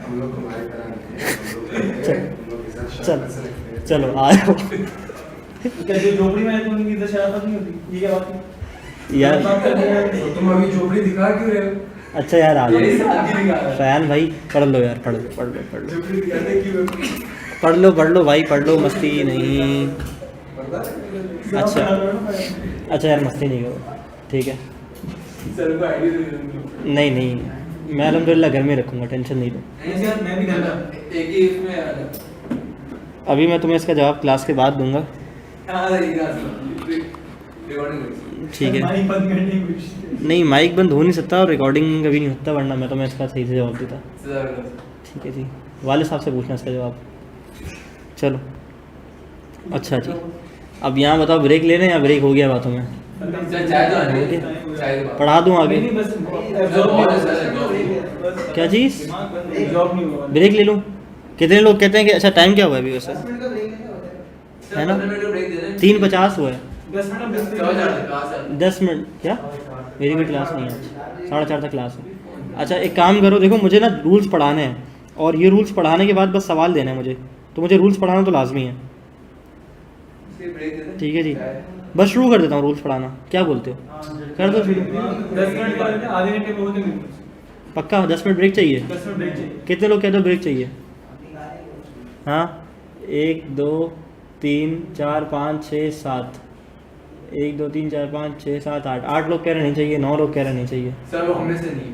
हम लोग तुम्हारी तरह नहीं हैं, हम लोग के साथ चल शराफत चलो आओ। क्या जो झोपड़ी में है तो उनकी तो शराफत नहीं होती, ये क्या बात है यार तो तुम अभी झोपड़ी दिखा क्यों रहे हो? अच्छा यार आ ये जाओ। शादी निकाल रहा है। फयान भाई पढ़ लो यार, पढ़ लो झोपड़ी दिखाने क्यों? पढ़ लो भाई, पढ़ लो, मस्ती नहीं। पता है? अच्छा यार मस्ती नहीं करो, ठीक है। सर को आईडी दे दो। नहीं, मैं अल्हम्दुलिल्लाह घर में रखूँगा, टेंशन नहीं लो। ऐसे यार मैं भी करता। एक ही इसमें आ रहा। अभी मैं तुम्हें इसका जवाब क्लास के बाद दूंगा। हाँ ये रिकॉर्डिंग ठीक है। माइक बंद करने की कोशिश। नहीं माइक बंद हो नहीं सकता और रिकॉर्डिंग कभी नहीं होता, वरना मैं इसका सही से जवाब देता। जबरदस्त। ठीक है जी, वाले साहब से पूछना इसका जवाब। चलो अच्छा जी, अब यहाँ बताओ ब्रेक ले रहे हैं या ब्रेक हो गया बातों में? चाय तो आने दे, चाय तो पढ़ा दूँ आगे? नहीं बस क्या चीज़? जॉब नहीं हुआ। ब्रेक ले लूँ? कितने लोग कहते हैं कि अच्छा टाइम क्या हुआ है अभी वैसे? है ना? 3:50 हुआ है। 10 मिनट मिनट 10 मिनट क्या? मेरी भी क्लास नहीं है, 4:30 तक क्लास है। अच्छा एक काम करो, देखो मुझे ना रूल्स पढ़ाने हैं और ये रूल्स पढ़ाने के बाद बस सवाल देना है मुझे, तो मुझे रूल्स पढ़ाना तो लाजमी है। ठीक है जी, बस शुरू कर देता हूँ रूल्स पढ़ाना, क्या बोलते हो? कर दो शुरू। 10 मिनट बाद आधे घंटे में होते हैं। पक्का 10 मिनट ब्रेक चाहिए? 10 मिनट ब्रेक चाहिए। कितने लोग कहते हो ब्रेक चाहिए? हाँ 1 2 3 4 5 6 7, 1 2 3 4 5 6 7 8, 8 लोग कह रहे नहीं चाहिए, 9 लोग कह रहे नहीं चाहिए। सर वो हमें से नहीं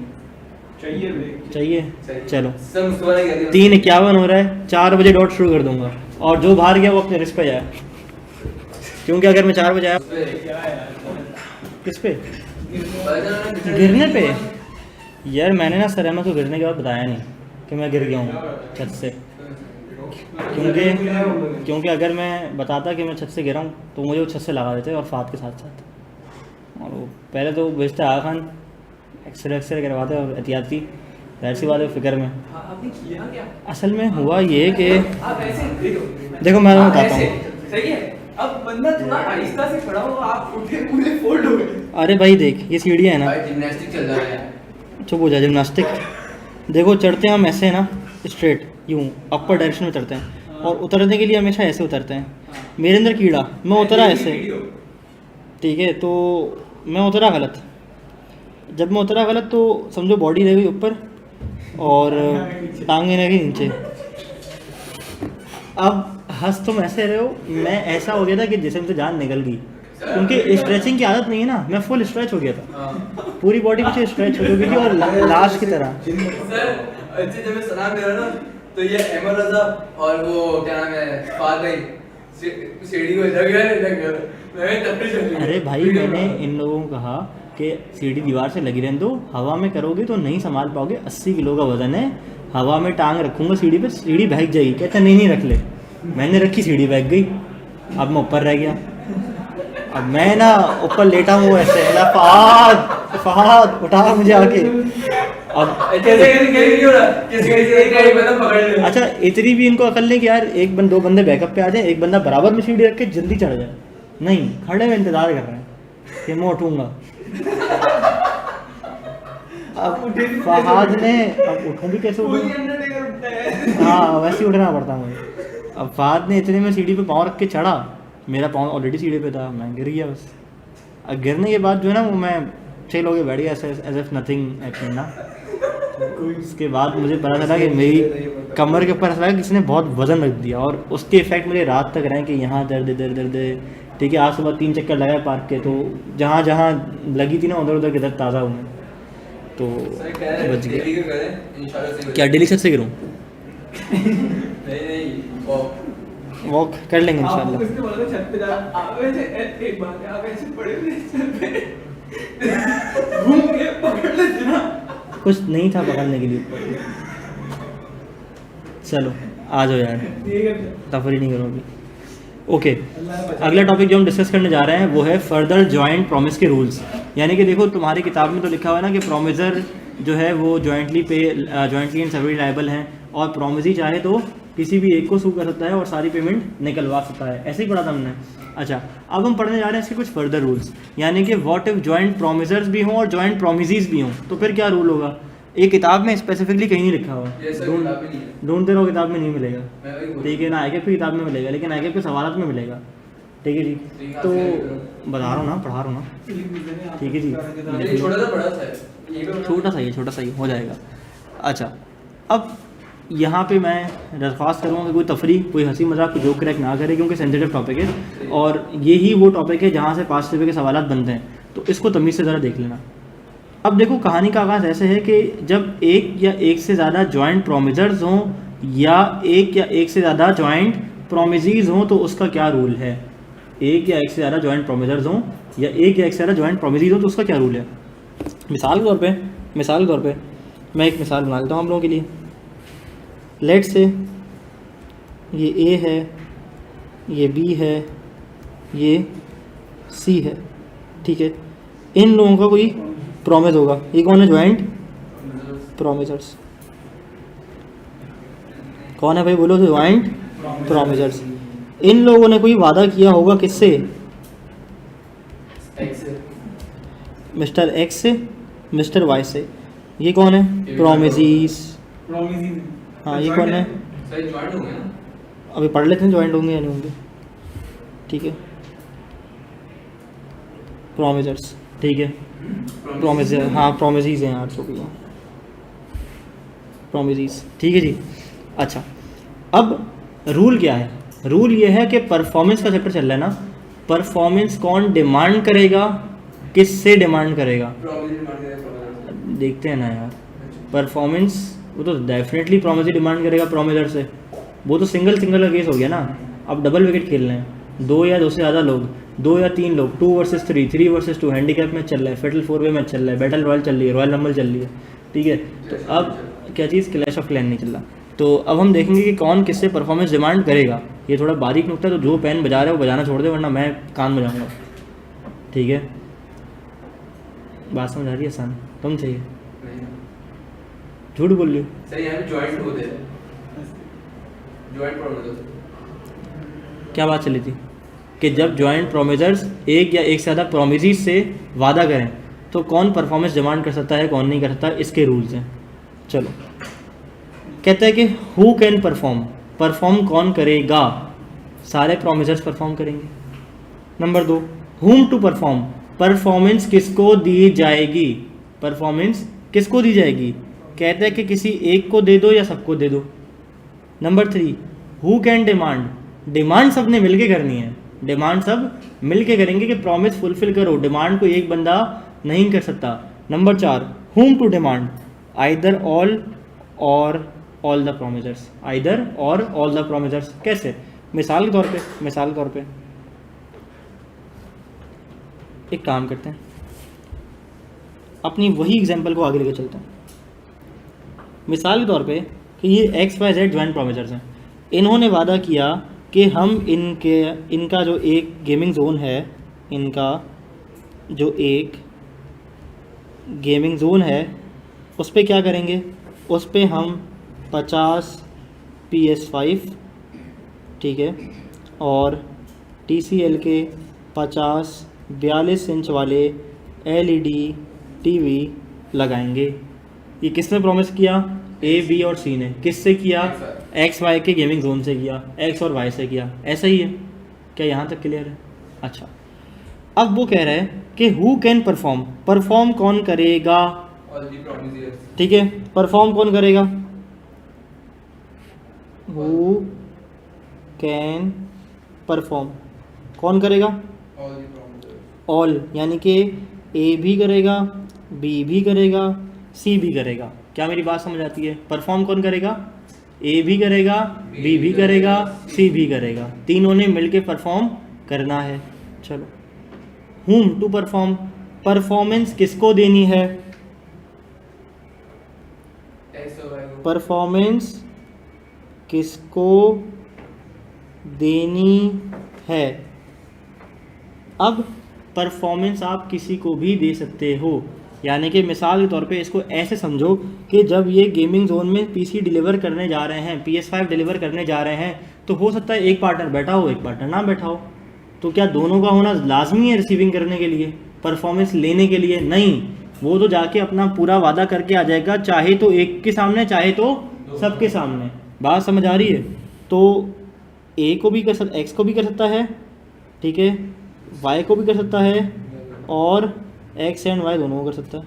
चाहिए ब्रेक। चाहिए? चलो सर मुस्तफा ने कह दिया 3:51 हो रहा है, 4 बजे डॉट शुरू कर दूंगा और जो बाहर गया वो अपने रिस्क पे जाए, क्योंकि अगर मैं 4 बजे आया क्या है यार? किस पे? गिरने गिरने पे? यार मैंने ना सर अहमद को गिरने के बाद बताया नहीं कि मैं गिर गया हूँ छत से, क्योंकि अगर मैं बताता कि मैं छत से गिरा हूँ तो मुझे वो छत से लगा देते और फात के साथ साथ, और वो पहले तो भेजते आगा खान एक्सरे करवाते और एहतियाती, जाहिर सी बात है फिक्र में। आपने किया क्या? असल में हुआ ये कि आप ऐसे देखो मैं आप बताता ऐसे, हूँ। सही है। अब बंदा थोड़ा आहिस्ता से खड़ा हो, आप उठे पूरे फोल्ड हो गए। अरे भाई देख ये सीढ़ियाँ है ना, भाई जिम्नास्टिक चल रहा है। चुप हो जा, जिमनास्टिक। देखो चढ़ते हैं हम ऐसे ना स्ट्रेट यूँ अपर डायरेक्शन में चढ़ते हैं और उतरने के लिए हमेशा ऐसे उतरते हैं। मेरे अंदर कीड़ा, मैं उतरा ऐसे, ठीक है, तो मैं उतरा गलत। जब मैं उतरा गलत तो समझो बॉडी रह गई ऊपर और टांगें रह गई नीचे। अब हंस तुम ऐसे रहे हो, मैं ऐसा हो गया था कि जिसम से जान निकल गई, क्योंकि स्ट्रेचिंग की आदत नहीं है ना, मैं फुल स्ट्रेच हो गया था, पूरी बॉडी पीछे स्ट्रेच हो गई थी और लाश की तरह। सर अच्छे जब मैं सलाम मेरा ना तो ये अहमद रजा और वो क्या नाम है फाद भाई सीढ़ी को लग गया मैं तफरी चल रही। अरे भाई मैंने इन लोगों को कहा कि सीढ़ी दीवार से लगी रहने दो, हवा में करोगे तो नहीं संभाल पाओगे, 80 किलो का वजन है, हवा में टांग रखूंगा सीढ़ी पे, सीढ़ी बहक जाएगी। कहते नहीं रख ले, मैंने रखी, सीढ़ी बहक गई, अब मैं ऊपर रह गया। अब मैं ना ऊपर लेटा हूँ ऐसे, फहाद उठा मुझे आके। अब कैसे हो रहा किसी एक गाड़ी बंदा पकड़ ले। अच्छा इतनी भी इनको अकल नहीं कि यार दो बंदे बैकअप पे आ जाए, एक बंदा बराबर में सीढ़ी रख के जल्दी चढ़ जाए, नहीं खड़े में इंतजार कर रहे हैं कि मैं उठूंगा। अब फहाद ने, अब उठूं भी कैसे उठूं? हाँ वैसे ही उठना पड़ता मुझे। अब फहाद ने इतने में सीढ़ी पे पाँव रख के चढ़ा, मेरा पाँव ऑलरेडी सीढ़ी पे था, मैं गिर गया बस। अब गिरने के बाद जो है ना वो मैं 6 लोग बैठ गया ऐसे एज इफ नथिंग हैपेंड ना। उसके बाद मुझे पता चला कि मेरी कमर के ऊपर ऐसा लगा किसी ने बहुत वजन रख दिया और उसके इफेक्ट मुझे रात तक रहे कि यहाँ दर्द दर्द दर्द। ठीक है, आज सुबह 3 चक्कर लगाए पार्क के, तो जहाँ जहाँ लगी थी ना उधर उधर के दर्द ताज़ा हुए, तो बच गया। क्या डेली छत से गिरूँ? वॉक कर लेंगे इंशाल्लाह। उसके बाद छत पे जा, आप ऐसे एक बात है, आप ऐसे पड़े हुए छत पे घूम के पकड़ लेते ना। कुछ नहीं था पकड़ने के लिए। चलो आ जाओ यार, ठीक है तफरी नहीं करो अभी। ओके, अगला टॉपिक जो हम डिस्कस करने जा रहे हैं वो है फर्दर जॉइंट प्रॉमिस के रूल्स। यानी कि देखो तुम्हारी किताब में तो लिखा हुआ है ना कि प्रोमिसर जो है वो जॉइंटली एंड सेवरली लायबल हैं और प्रोमिसी चाहे तो किसी भी एक को सू कर सकता है और सारी पेमेंट निकलवा सकता है। ऐसे ही पढ़ा था हमने। अच्छा अब हम पढ़ने जा रहे हैं इसके कुछ फर्दर रूल्स, यानी कि व्हाट इफ जॉइंट प्रोमिसर्स भी हों और जॉइंट प्रोमिसीज भी हों, तो फिर क्या रूल होगा। एक किताब में स्पेसिफिकली कहीं नहीं लिखा हुआ, ढूंढते रहो किताब में नहीं मिलेगा, ठीक है ना। आईकेएफ की किताब में मिलेगा, लेकिन आईकेएफ के सवालात में मिलेगा, ठीक है जी। तो बता रहा हूँ ना, पढ़ा रहा हूँ ना, ठीक है जी। छोटा सा ही हो जाएगा। अच्छा अब यहाँ पे मैं दरख्वास्त करूँगा कि कोई तफरी, कोई हंसी मजाक, कोई जोक क्रैक ना करे, क्योंकि सेंसिटिव टॉपिक है और यही वो टॉपिक है जहाँ से 5 रुपये के सवालात बनते हैं, तो इसको तमीज़ से ज़रा देख लेना। अब देखो कहानी का आगाज़ ऐसे है कि जब एक या एक से ज़्यादा जॉइंट प्रोमिसर्स हों या एक से ज़्यादा जॉइंट प्रोमिसीज हों तो उसका क्या रूल है। एक या एक से ज़्यादा जॉइंट प्रोमिसर्स हों या एक या एक से ज़्यादा ज्वाइंट प्रोमिसेस हो तो उसका क्या रूल है। मिसाल के तौर पे मैं एक मिसाल बना लेता हूँ आप लोगों के लिए। लेट से ये ए है, ये बी है, ये सी है, ठीक है। इन लोगों का कोई प्रॉमिस होगा, ये कौन है, ज्वाइंट प्रोमिसर्स। कौन है भाई, बोलो, ज्वाइंट प्रोमिसर्स। इन लोगों ने कोई वादा किया होगा किससे, मिस्टर एक्स से, मिस्टर वाई से। ये कौन है, प्रोमिसेस। हाँ, ये कौन है, सही ज्वाइंट हो गया ना। अभी पढ़ लेते हैं ज्वाइंट होंगे या नहीं होंगे, ठीक है। प्रोमिसर्स, ठीक है, प्रोमिस, हाँ प्रोमिसेस हैं यार, चुप प्रोमिसेस, ठीक है जी। अच्छा, अब रूल क्या है, रूल ये है कि परफॉर्मेंस का चैप्टर चल रहा है ना, परफॉर्मेंस कौन डिमांड करेगा, किससे डिमांड करेगा, देखते हैं ना यार। परफॉर्मेंस वो तो डेफिनेटली प्रोमिस डिमांड करेगा प्रोमिसर से, वो तो सिंगल का केस हो गया ना। अब डबल विकेट खेल रहे हैं, 2 या 2 से ज़्यादा लोग, 2 या 3 लोग, 2 वर्सेस 3, 3 वर्सेस 2, हैंडीकैप मैच चल रहा है, फेटल 4-वे मैच चल रहा है, बैटल रॉयल चल रही है, रॉयल रंबल चल रही है, ठीक है। तो अब क्या चीज़, क्लैश ऑफ क्लैन नहीं चल रहा। तो अब हम देखेंगे कि कौन किससे परफॉर्मेंस डिमांड करेगा। ये थोड़ा बारीक नुकता है, तो जो पेन बजा रहा है वो बजाना छोड़ दे, वरना मैं कान बजाऊँगा, ठीक है। बात समझ आ रही है आसान, तुम चाहिए झूठ बोल रही हो। सही है, ज्वाइंट होते हैं, ज्वाइंट प्रोमिस। क्या बात चली थी कि जब जॉइंट प्रोमिसर्स एक या एक से ज़्यादा प्रोमिसेस से वादा करें तो कौन परफॉर्मेंस डिमांड कर सकता है, कौन नहीं कर सकता, इसके रूल्स हैं। चलो, कहता है कि हु कैन परफॉर्म, परफॉर्म कौन करेगा, सारे प्रोमिसर्स परफॉर्म करेंगे। नंबर 2, हुम टू परफॉर्म, परफॉर्मेंस किसको दी जाएगी, परफॉर्मेंस किसको दी जाएगी, कहता है कि किसी एक को दे दो या सबको दे दो। Number 3, who can demand, demand सब ने मिलके करनी है, डिमांड सब मिलके करेंगे कि प्रॉमिस फुलफिल करो, डिमांड को एक बंदा नहीं कर सकता। Number 4, whom to demand, either all or all the promisors, either or all the promisors. कैसे, मिसाल के तौर पे एक काम करते हैं, अपनी वही एग्जांपल को आगे लेके चलते हैं। मिसाल के तौर पे कि ये XYZ ज्वाइंट प्रोमिसर्स हैं, इन्होंने वादा किया कि हम इनका जो एक गेमिंग जोन है, इनका जो एक गेमिंग जोन है उस पर क्या करेंगे, उस पर हम 50 PS5, ठीक है, और TCL के 50 42 इंच वाले LED TV लगाएंगे। ये किसने प्रॉमिस किया, A, B और C ने। किससे किया, XY के गेमिंग जोन से किया, X और Y से किया। ऐसा ही है क्या, यहाँ तक क्लियर है। अच्छा, अब वो कह रहा है कि हु कैन परफॉर्म, परफॉर्म कौन करेगा, ठीक है, परफॉर्म कौन करेगा, हु कैन परफॉर्म, कौन करेगा, ऑल, यानी कि ए भी करेगा, बी भी करेगा, सी भी करेगा। क्या मेरी बात समझ आती है, परफॉर्म कौन करेगा, ए भी करेगा, बी भी करेगा, सी भी करेगा, तीनों ने मिलके परफॉर्म करना है। चलो, हुम टू परफॉर्म, परफॉर्मेंस किसको देनी है, परफॉर्मेंस किसको देनी है। अब परफॉर्मेंस आप किसी को भी दे सकते हो, यानी कि मिसाल के तौर पे इसको ऐसे समझो कि जब ये गेमिंग जोन में PC डिलीवर करने जा रहे हैं, PS5 डिलीवर करने जा रहे हैं, तो हो सकता है एक पार्टनर बैठा हो, एक पार्टनर ना बैठा हो। तो क्या दोनों का होना लाजमी है रिसीविंग करने के लिए, परफॉर्मेंस लेने के लिए? नहीं, वो तो जाके अपना पूरा वादा करके आ जाएगा, चाहे तो एक के सामने, चाहे तो सबके सामने। बात समझ आ रही है? तो A को भी कर सकता, X को भी कर सकता है, ठीक है, Y को भी कर सकता है, और X एंड Y दोनों को कर सकता है।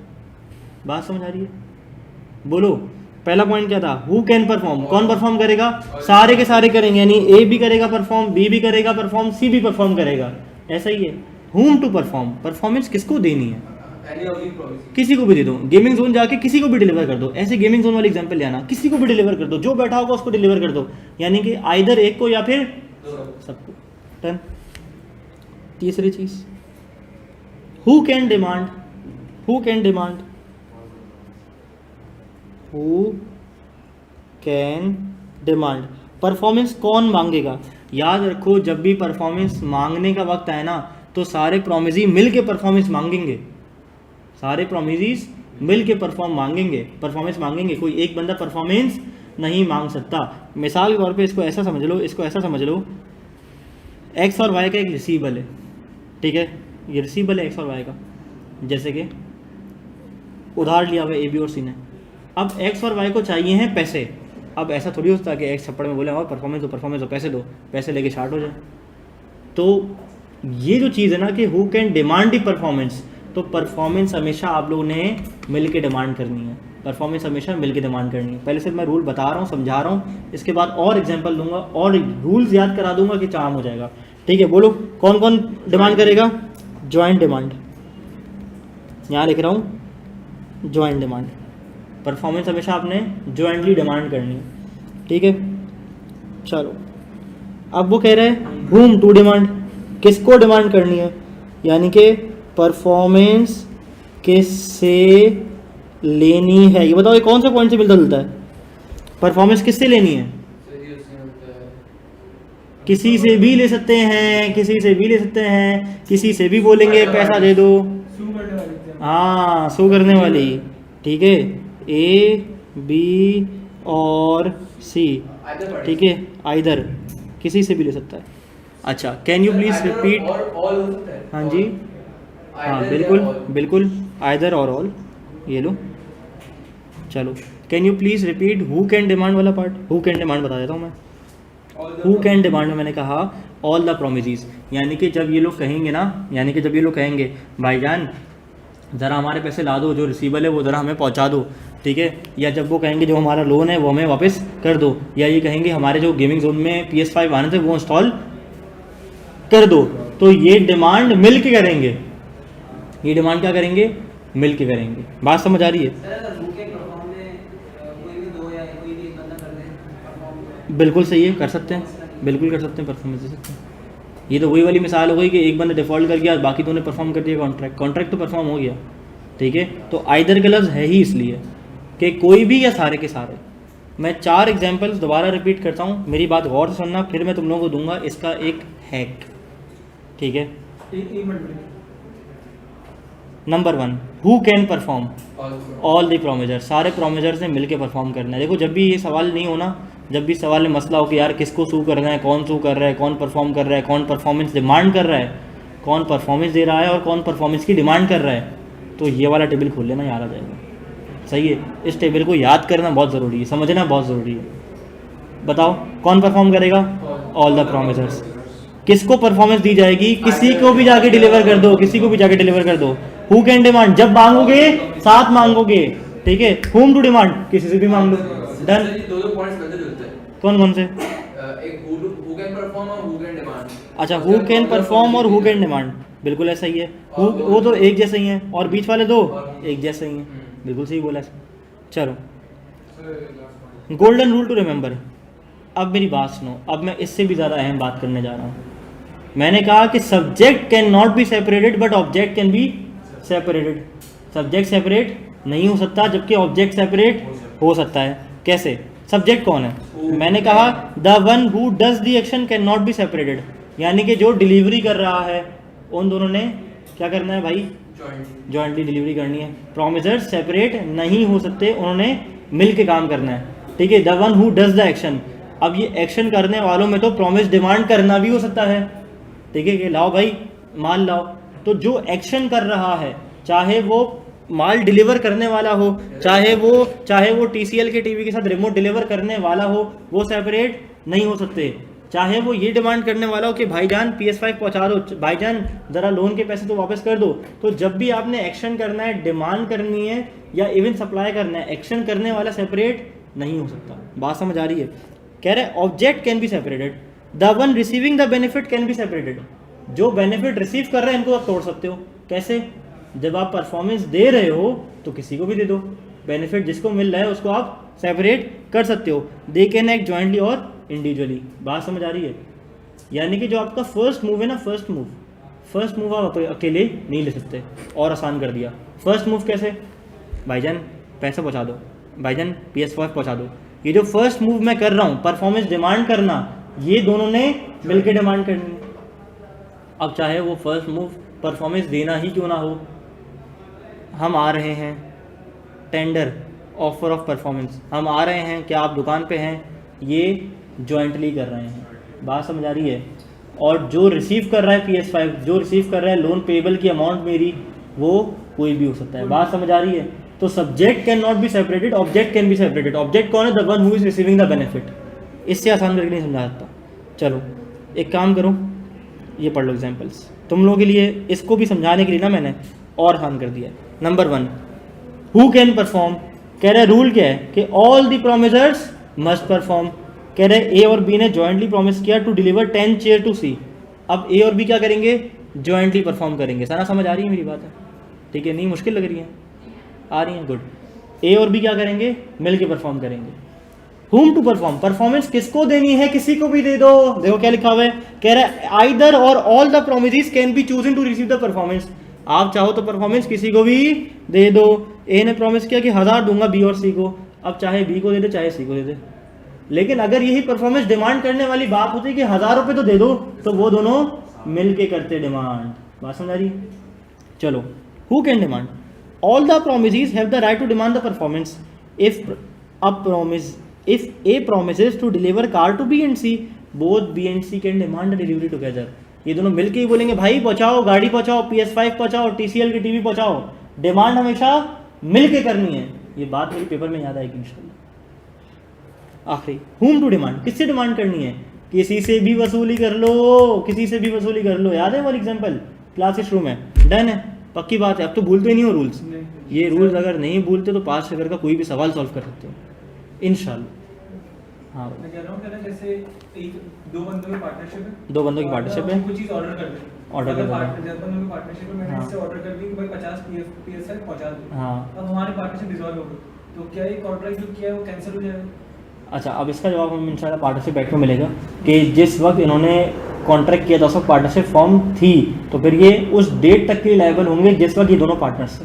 बात समझ आ रही है? बोलो, पहला पॉइंट क्या था, हु कैन परफॉर्म, कौन परफॉर्म करेगा, सारे के सारे करेंगे, यानी A भी करेगा परफॉर्म, B भी करेगा परफॉर्म, C भी परफॉर्म करेगा। ऐसा ही है, हुम टू परफॉर्म, परफॉर्मेंस किसको देनी है, किसी को भी दे दो। गेमिंग जोन जाके किसी को भी डिलीवर कर दो, ऐसे गेमिंग जोन वाली एग्जांपल ले आना, किसी को भी डिलीवर कर दो, जो बैठा होगा उसको डिलीवर कर दो, यानी कि आइदर एक को या फिर सबको। डन। तीसरी चीज, who can demand, who can demand, who can demand, performance कौन मांगेगा। याद रखो जब भी परफॉर्मेंस मांगने का वक्त आए ना तो सारे प्रोमिजी मिल के परफॉर्मेंस मांगेंगे, सारे प्रोमिजीज मिल के परफॉर्मेंस मांगेंगे, कोई एक बंदा परफॉर्मेंस नहीं मांग सकता। मिसाल के तौर पे इसको ऐसा समझ लो, इसको ऐसा समझ लो, एक्स और वाई का एक रिसीवेबल है, ठीक है, ये रिसीवेबल है एक्स और वाई का, जैसे कि उधार लिया हुआ ए बी और सी ने। अब एक्स और वाई को चाहिए हैं पैसे। अब ऐसा थोड़ी होता है कि एक्स थप्पड़ में बोले और परफॉर्मेंस दो पैसे दो, पैसे लेके स्टार्ट हो जाए। तो ये जो चीज़ है ना कि who can demand the performance, तो परफॉर्मेंस हमेशा आप लोगों ने मिल के डिमांड करनी है, परफॉर्मेंस हमेशा मिल के डिमांड करनी है। पहले सिर्फ मैं रूल बता रहा हूँ, समझा रहा हूँ, इसके बाद और एग्जांपल दूंगा और रूल्स याद करा दूंगा कि काम हो जाएगा। ठीक है, बोलो कौन कौन डिमांड करेगा। जॉइंट डिमांड, यहाँ लिख रहा हूँ जॉइंट डिमांड, परफॉर्मेंस हमेशा आपने जॉइंटली डिमांड करनी है। ठीक है, चलो अब वो कह रहे हैं whom टू डिमांड, किसको डिमांड करनी है, यानी कि परफॉर्मेंस किससे लेनी है। ये बताओ ये कौन से पॉइंट से मिलता जुलता है। परफॉर्मेंस किससे लेनी है, किसी से भी ले सकते हैं, किसी से भी ले सकते हैं, किसी से भी बोलेंगे पैसा दे दो, सू करने वाले थे। हाँ सो करने वाली। ठीक है, ए बी और सी, ठीक है, आइदर किसी से भी ले सकता है। अच्छा, कैन यू प्लीज रिपीट। हाँ जी, हाँ बिल्कुल बिल्कुल, आइदर और ऑल, ये लो। चलो can you please repeat who can demand वाला पार्ट। हु कैन डिमांड बता देता हूँ मैं। हु कैन डिमांड में मैंने कहा ऑल द प्रोमिजीज, यानी कि जब ये लोग कहेंगे ना, यानी कि जब ये लोग कहेंगे भाईजान ज़रा हमारे पैसे ला दो, जो रिसीवेबल है वो ज़रा हमें पहुंचा दो, ठीक है, या जब वो कहेंगे जो हमारा लोन है वो हमें वापस कर दो, या ये कहेंगे हमारे जो गेमिंग जोन में PS5 आने थे वो इंस्टॉल कर दो, तो ये डिमांड मिल के करेंगे। ये डिमांड क्या करेंगे, मिल के करेंगे। बात समझ आ रही है। बिल्कुल सही है, कर सकते हैं, बिल्कुल कर सकते हैं, परफॉर्मेंस दे सकते हैं। ये तो वही वाली मिसाल हो गई कि एक बंदा डिफ़ॉल्ट कर गया, बाकी तो ने परफॉर्म कर दिया कॉन्ट्रैक्ट तो परफॉर्म हो गया। ठीक है, तो आइदर का लफ्ज़ है ही इसलिए कि कोई भी या सारे के सारे। मैं 4 एग्जांपल्स दोबारा रिपीट करता हूँ, मेरी बात गौर से सुनना, फिर मैं तुम लोगों को दूंगा इसका एक हैक। ठीक है, number 1, who can perform all the promisors, सारे प्रोमिजर्स ने मिलकर परफॉर्म करना है। देखो जब भी ये सवाल नहीं होना, जब भी सवाल में मसला हो कि यार किसको सू करना है, कौन सू कर रहा है, कौन परफॉर्म कर रहा है, कौन परफॉर्मेंस डिमांड कर रहा है, कौन परफॉर्मेंस दे रहा है और कौन परफॉर्मेंस की डिमांड कर रहा है, तो ये वाला टेबल खोल लेना, याद आ जाएगा। सही है, इस टेबल को याद करना बहुत ज़रूरी है, समझना बहुत ज़रूरी है। बताओ कौन परफॉर्म करेगा, ऑल द प्रोमिजर्स। किसको परफॉर्मेंस दी जाएगी, किसी को भी जाके डिलीवर कर दो, किसी को भी जाके डिलीवर कर दो। हु कैन डिमांड, जब मांगोगे साथ मांगोगे, ठीक है। हुम टू डिमांड, किसी से भी मांग लो, डन। दो पॉइंट्स मिलते जुलते हैं। कौन कौन से, एक हु कैन परफॉर्म और हु कैन डिमांड। अच्छा, हु कैन परफॉर्म और हु कैन डिमांड, बिल्कुल ऐसा ही है। वो तो एक जैसे ही हैं, और बीच वाले 2 एक जैसे ही हैं, बिल्कुल सही बोला। चलो, गोल्डन रूल टू रिमेंबर। अब मेरी बात सुनो, अब मैं इससे भी ज़्यादा अहम बात करने जा रहा हूँ। मैंने कहा कि subject can not be separated but object can be separated. Subject separate नहीं हो सकता जबकि ऑब्जेक्ट सेपरेट हो सकता है। कैसे, सब्जेक्ट कौन है, मैंने कहा the one who does the action can not be separated, यानी कि जो डिलीवरी कर रहा है उन दोनों ने क्या करना है भाई, जॉइंटली डिलीवरी करनी है। प्रोमिसर्स सेपरेट नहीं हो सकते, उन्होंने मिल के काम करना है। ठीक है, the one who does the action. अब ये एक्शन करने वालों में तो प्रॉमिस डिमांड करना भी हो सकता है। ठीक है, कि लाओ भाई माल लाओ, तो जो एक्शन कर रहा है, चाहे वो माल डिलीवर करने वाला हो, चाहे वो TCL के टीवी के साथ रिमोट डिलीवर करने वाला हो, वो सेपरेट नहीं हो सकते। चाहे वो ये डिमांड करने वाला हो कि भाईजान PS5 पहुंचा दो, भाईजान ज़रा लोन के पैसे तो वापस कर दो। तो जब भी आपने एक्शन करना है, डिमांड करनी है या इवन सप्लाई करना है, एक्शन करने वाला सेपरेट नहीं हो सकता। बात समझ आ रही है। कह रहे object can be separated, the one receiving the benefit can be separated. जो बेनिफिट रिसीव कर रहे हैं इनको आप तोड़ सकते हो। कैसे, जब आप परफॉर्मेंस दे रहे हो तो किसी को भी दे दो, बेनिफिट जिसको मिल रहा है उसको आप सेपरेट कर सकते हो। दे कैन एक्ट जॉइंटली और इंडिविजुअली। बात समझ आ रही है। यानी कि जो आपका फर्स्ट मूव है ना, फर्स्ट मूव आप अकेले नहीं ले सकते, और आसान कर दिया। फर्स्ट मूव कैसे? भाईजान पैसा पहुंचा दो, भाईजान PS5 पहुंचा दो। ये जो फर्स्ट मूव मैं कर रहा हूँ, परफॉर्मेंस डिमांड करना, ये दोनों ने मिलकर डिमांड करनी है। अब चाहे वो फर्स्ट मूव परफॉर्मेंस देना ही क्यों ना हो, हम आ रहे हैं, टेंडर ऑफर ऑफ परफॉर्मेंस, हम आ रहे हैं, क्या आप दुकान पे हैं, ये जॉइंटली कर रहे हैं। बात समझ आ रही है? और जो रिसीव कर रहा है PS5, जो रिसीव कर रहा है लोन पेबल की अमाउंट मेरी, वो कोई भी हो सकता है। बात समझ आ रही है? तो subject can not be separated, object can be separated. Object कौन है? The one who is receiving the benefit. इससे आसान करके नहीं समझा सकता। चलो एक काम करो, ये पढ़ लो एग्जाम्पल्स तुम लोगों के लिए। इसको भी समझाने के लिए ना मैंने और आसान कर दिया। Number 1, who can perform. कह रहा है रूल क्या है कि ऑल द प्रोमिसर्स मस्ट परफॉर्म। कह रहे ए और बी ने जॉइंटली प्रॉमिस किया टू डिलीवर 10 चेयर टू सी। अब ए और बी क्या करेंगे? जॉइंटली परफॉर्म करेंगे। सारा समझ आ रही है मेरी बात है? ठीक है, नहीं मुश्किल लग रही है? आ रही है, गुड। ए और बी क्या करेंगे? मिल के परफॉर्म करेंगे। हुम टू परफॉर्म, परफॉर्मेंस किसको देनी है? किसी को भी दे दो। देखो क्या लिखा हुआ है, कह रहा है either or all the promisees can be chosen to receive the performance. आप चाहो तो परफॉर्मेंस किसी को भी दे दो। ए ने प्रॉमिस किया कि 1000 दूंगा बी और सी को, अब चाहे बी को दे दे चाहे सी को दे दे। लेकिन अगर यही परफॉर्मेंस डिमांड करने वाली बात होती कि 1000 रुपये तो दे दो, तो वो दोनों मिल के करते डिमांड। बात समझ आ रही? चलो, who can demand? All the promisees have the right to demand the performance if A promises to deliver car to B and C, both B and C can demand the delivery together। ये दोनों मिलके ही बोलेंगे भाई पहुंचाओ, गाड़ी पहुंचाओ, PS5 पहुंचाओ, TCL की TV पहुंचाओ। Demand हमेशा मिलके करनी है। ये बात मेरे पेपर में याद आएगी इंशाल्लाह। आखिरी, whom to demand, किससे डिमांड करनी है? किसी से भी वसूली कर लो, किसी से भी वसूली कर लो। याद है वो एग्जाम्पल क्लास शुरू में? डन है, पक्की बात है। अब तो भूलते नहीं हो रूल्स। ये रूल्स अगर नहीं भूलते तो पास फिगर का कोई भी सवाल सॉल्व कर सकते हो इंशाल्लाह। हाँ, मैं कह रहा हूँ कि जैसे एक दो बंदों की पार्टनरशिप है, दो बंदों की पार्टनरशिप है, कुछ चीज़ ऑर्डर कर दे, ऑर्डर कर दे। जब बंदों की पार्टनरशिप है, मैंने हाँ। इससे ऑर्डर कर दी कि भाई 50 PS5 पहुंचा दो। हाँ। अब हमारी पार्टनरशिप डिसॉल्व हो गई, तो क्या ये कॉन्ट्रैक्ट जो किया है वो कैंसिल हो जाएगा? अच्छा, अब इसका जवाब हमें इंशाल्लाह पार्टनरशिप एक्ट में मिलेगा कि जिस वक्त इन्होंने कॉन्ट्रैक्ट किया था उस वक्त पार्टनरशिप फॉर्म थी, तो फिर ये उस डेट तक के लायबल होंगे जिस वक्त ये दोनों पार्टनर्स थे।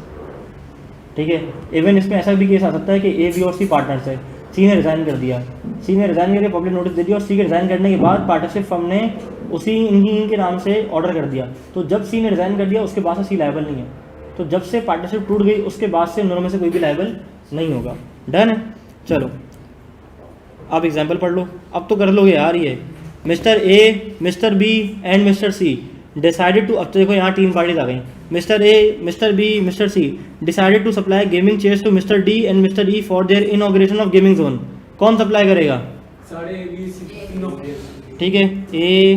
ठीक है, इवन इसमें ऐसा भी केस आ सकता है कि ए बी और सी पार्टनर्स है, सी ने रिज़ाइन कर दिया, सी ने रिज़ाइन करके पब्लिक नोटिस दे दिया, और सी के रिज़ाइन करने के बाद पार्टनरशिप फर्म ने उसी इनके नाम से ऑर्डर कर दिया। तो जब सी ने रिज़ाइन कर दिया उसके बाद से सी लायबल नहीं है। तो जब से पार्टनरशिप टूट गई उसके बाद से उन दोनों में से कोई भी लायबल नहीं होगा। डन है? चलो आप एग्जाम्पल पढ़ लो। अब तो कर लोगे यार ये। Mister A, mister B and mister C decided to, अब तो देखो यहाँ 3 पार्टीज आ गई। Mister A, mister B, mister C decided to supply gaming chairs to mister D and mister E for their inauguration of gaming zone. कौन supply करेगा? 20 तीनों। ठीक है, ए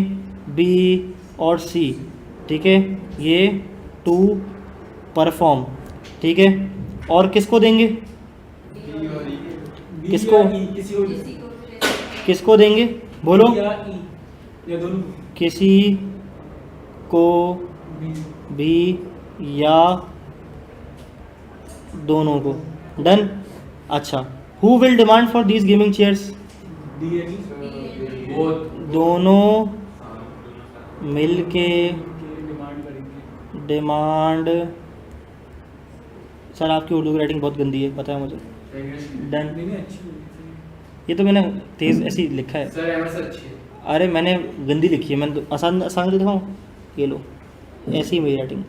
बी और सी। ठीक है, ये टू परफॉर्म। ठीक है, और किसको देंगे? किसको? किसी को किसको देंगे बोलो? या ई या दोनों किसी को भी या दोनों को। डन। अच्छा, who will demand for these gaming chairs? D and दोनों मिल के डिमांड करेंगे। डिमांड। सर आपकी उर्दू की राइटिंग बहुत गंदी है, पता है मुझे। डन। नहीं अच्छी है। ये तो मैंने तेज़ ऐसी लिखा है। सर एमएस अच्छी है। अरे मैंने गंदी लिखी है, मैंने तो आसान आसान लिखाऊँ। ये लो, ऐसी मेरी राइटिंग।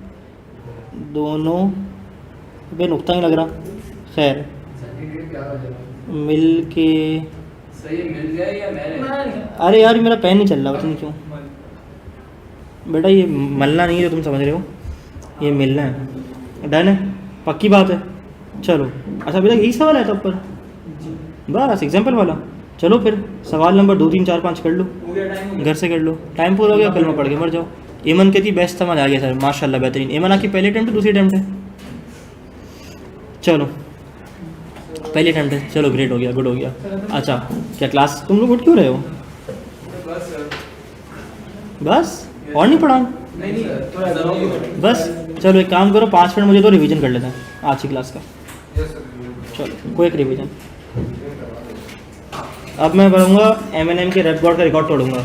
दोनों बे नुक्ता नहीं लग रहा। खैर, सर्टिफिकेट क्या हो जाएगा? मिल के। सही है, मिल गया या मैंने? अरे यार मेरा पेन नहीं चल रहा, पता नहीं क्यों। बेटा ये मलना नहीं है, तुम समझ रहे हो, ये मिलना है। डन है, पक्की बात है। चलो अच्छा, अभी तक यही सवाल है तब पर बस एग्जाम्पल वाला। चलो फिर सवाल नंबर 2, 3, 4, 5 कर लो, हो गया टाइम। घर से कर लो। टाइम पूरा हो गया, कल में पढ़ के मर जाओ। एमन कहती बेस्ट समझ आ गया सर, माशाल्लाह बेहतरीन। एमन आपकी पहली अटैम्प्ट है दूसरी अटैम्प्ट है? चलो पहली अटैम्प्ट है, चलो ग्रेट हो गया, गुड हो गया। अच्छा क्या क्लास तुम लोग उठ क्यों रहे हो? बस सर। बस और नहीं पढ़ाऊँ? नहीं नहीं, थोड़ा जरूरी है। बस चलो एक काम करो, 5 मिनट मुझे तो रिवीजन कर लेते हैं आज की क्लास का। Yes sir. चलो कोई एक रिवीजन। अब मैं पढ़ूंगा M&M के रैप गॉड का रिकॉर्ड तोड़ूंगा।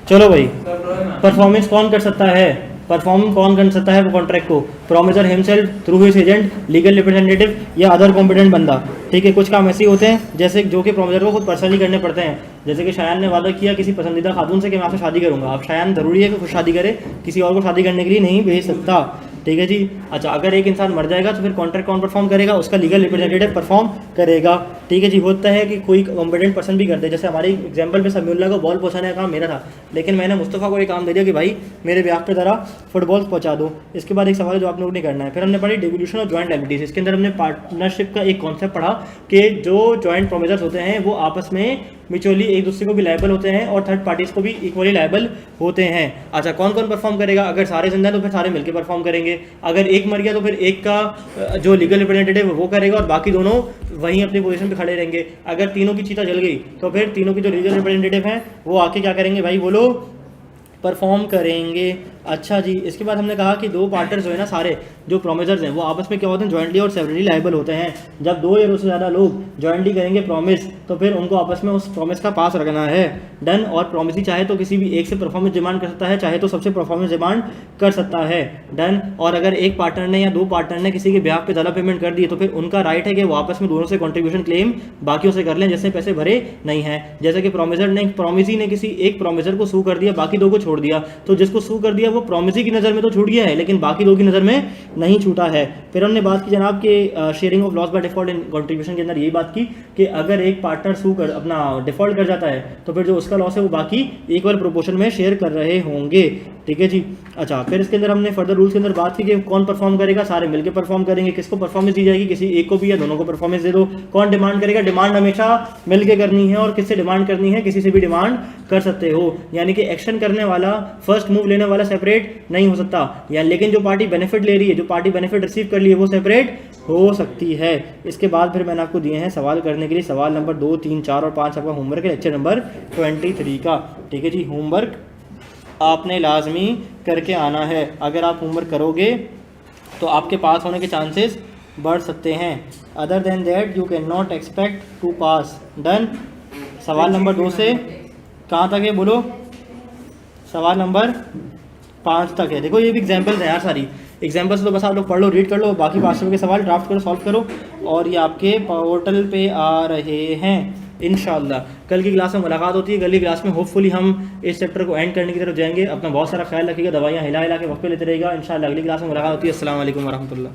चलो भाई, सर ड्रॉइंग में परफॉर्मेंस कौन कर सकता है? परफॉर्म कौन कर सकता है वो कॉन्ट्रैक्ट को? Promisor himself through his agent, legal representative या अदर कॉम्पिटेंट बंदा। ठीक है, कुछ काम ऐसे होते हैं जैसे जो कि प्रोमिसर को खुद पर्सनली करने पड़ते हैं। जैसे कि शायान ने वादा किया किसी पसंदीदा खातून से कि मैं आपसे शादी करूंगा। अब शायान ज़रूरी है कि खुद शादी करे, किसी और को शादी करने के लिए नहीं भेज सकता। ठीक है जी। अच्छा, अगर एक इंसान मर जाएगा तो फिर कॉन्ट्रैक्ट कौन परफॉर्म करेगा? उसका लीगल रिप्रेजेंटेटिव परफॉर्म करेगा। ठीक है जी। होता है कि कोई कॉम्पिटेंट पर्सन भी करते हैं, जैसे हमारे एग्जांपल पे समीउल्लाह को बॉल पहुंचाने का काम मेरा था, लेकिन मैंने मुस्तफ़ा को एक काम दे दिया कि भाई मेरे ब्याह पे ज़रा फुटबॉल पहुंचा दो। इसके बाद एक सवाल जो आप लोगों ने करना है। फिर हमने पढ़ी डिवोल्यूशन ऑफ जॉइंट लायबिलिटीज। इसके अंदर हमने पार्टनरशिप का एक कॉन्सेप्ट पढ़ा कि जो जॉइंट प्रोमिसर्स होते हैं वो आपस में म्यूचुअली एक दूसरे को भी लायबल होते हैं और थर्ड पार्टीज को भी इक्वली लायबल होते हैं। अच्छा, कौन कौन परफॉर्म करेगा? अगर सारे जिंदा हैं तो फिर सारे मिलकर परफॉर्म करेंगे। अगर एक मर गया तो फिर एक का जो लीगल रिप्रेजेंटेटिव वो करेगा और बाकी दोनों वहीं अपनी पोजीशन पे खड़े रहेंगे। अगर तीनों की चीता जल गई तो फिर तीनों के जो लीगल रिप्रेजेंटेटिव हैं वो आके क्या करेंगे भाई? वो लोग परफॉर्म करेंगे। अच्छा जी। इसके बाद हमने कहा कि दो पार्टनर्स जो है ना, सारे जो प्रोमिसर्स हैं वो आपस में क्या होते हैं? जॉइंटली और सेवरली लायबल होते हैं। जब दो या उससे ज़्यादा लोग जॉइंटली करेंगे प्रॉमिस तो फिर उनको आपस में उस प्रॉमिस का पास रखना है। डन। और प्रॉमिस ही चाहे तो किसी भी एक से परफॉर्मेंस डिमांड कर सकता है, चाहे तो सबसे परफॉर्मेंस डिमांड कर सकता है। डन। और अगर एक पार्टनर ने या दो पार्टनर ने किसी के ब्याह पे ज़्यादा पेमेंट कर दी तो फिर उनका राइट है कि वो आपस में दोनों से कॉन्ट्रीब्यूशन क्लेम बाकियों से कर लें जिससे पैसे भरे नहीं हैं। जैसे कि प्रॉमिसी ने किसी एक प्रॉमिसर को सू कर दिया, बाकी दो को छोड़ दिया, तो जिसको सू कर दिया वो प्रॉमिसी की नज़र में तो छूट गया है लेकिन बाकी दो की नज़र में नहीं छूटा है। फिर हमने बात की जनाब के sharing of loss by default in contribution के अंदर यही बात की कि अगर एक पार्टनर सू कर अपना डिफॉल्ट कर जाता है तो फिर जो उसका लॉस है वो बाकी इक्वल प्रोपोर्शन में शेयर कर रहे होंगे। ठीक है जी। अच्छा, फिर इसके अंदर हमने फर्दर रूल्स के अंदर बात की कि कौन परफॉर्म करेगा? सारे मिलकर परफॉर्म करेंगे। किसको परफॉर्मेंस दी जाएगी? किसी एक को भी या दोनों को परफॉर्मेंस दे दो। कौन डिमांड करेगा? डिमांड हमेशा मिलकर करनी है। और किससे डिमांड करनी है? किसी से भी डिमांड कर सकते हो। यानी कि एक्शन करने वाला, फर्स्ट मूव लेने वाला सेपरेट नहीं हो सकता, या लेकिन जो पार्टी बेनिफिट ले रही है, जो पार्टी बेनिफिट रिसीव कर ली है वो सेपरेट हो सकती है। इसके बाद फिर मैंने आपको दिए हैं सवाल करने के लिए। सवाल नंबर 2, 3, 4 और 5 आपका होमवर्क है लेक्चर नंबर 23 का। ठीक है जी। होमवर्क आपने लाजमी करके आना है। अगर आप होमवर्क करोगे तो आपके पास होने के चांसेस बढ़ सकते हैं। Other than that you can not expect to pass. Done. सवाल नंबर 2 से कहाँ तक है बोलो? सवाल नंबर 5 तक है। देखो ये भी एग्जाम्पल्स हैं यार, सारी एग्जाम्पल्स तो बस आप लोग पढ़ लो, रीड कर लो, बाकी 500 के सवाल ड्राफ्ट करो, सॉल्व करो और ये आपके पोर्टल पे आ रहे हैं इंशाल्लाह। कल की क्लास में मुलाकात होती है। कल की क्लास में होपफुली हम इस चैप्टर को एंड करने की तरफ जाएंगे। अपना बहुत सारा ख्याल रखिएगा, दवाइयाँ हिला हिला के वक्त पे लेते रहेगा। इंशाल्लाह अगली क्लास में मुलाकात होती है। अस्सलाम वालेकुम वरहमतुल्लाह।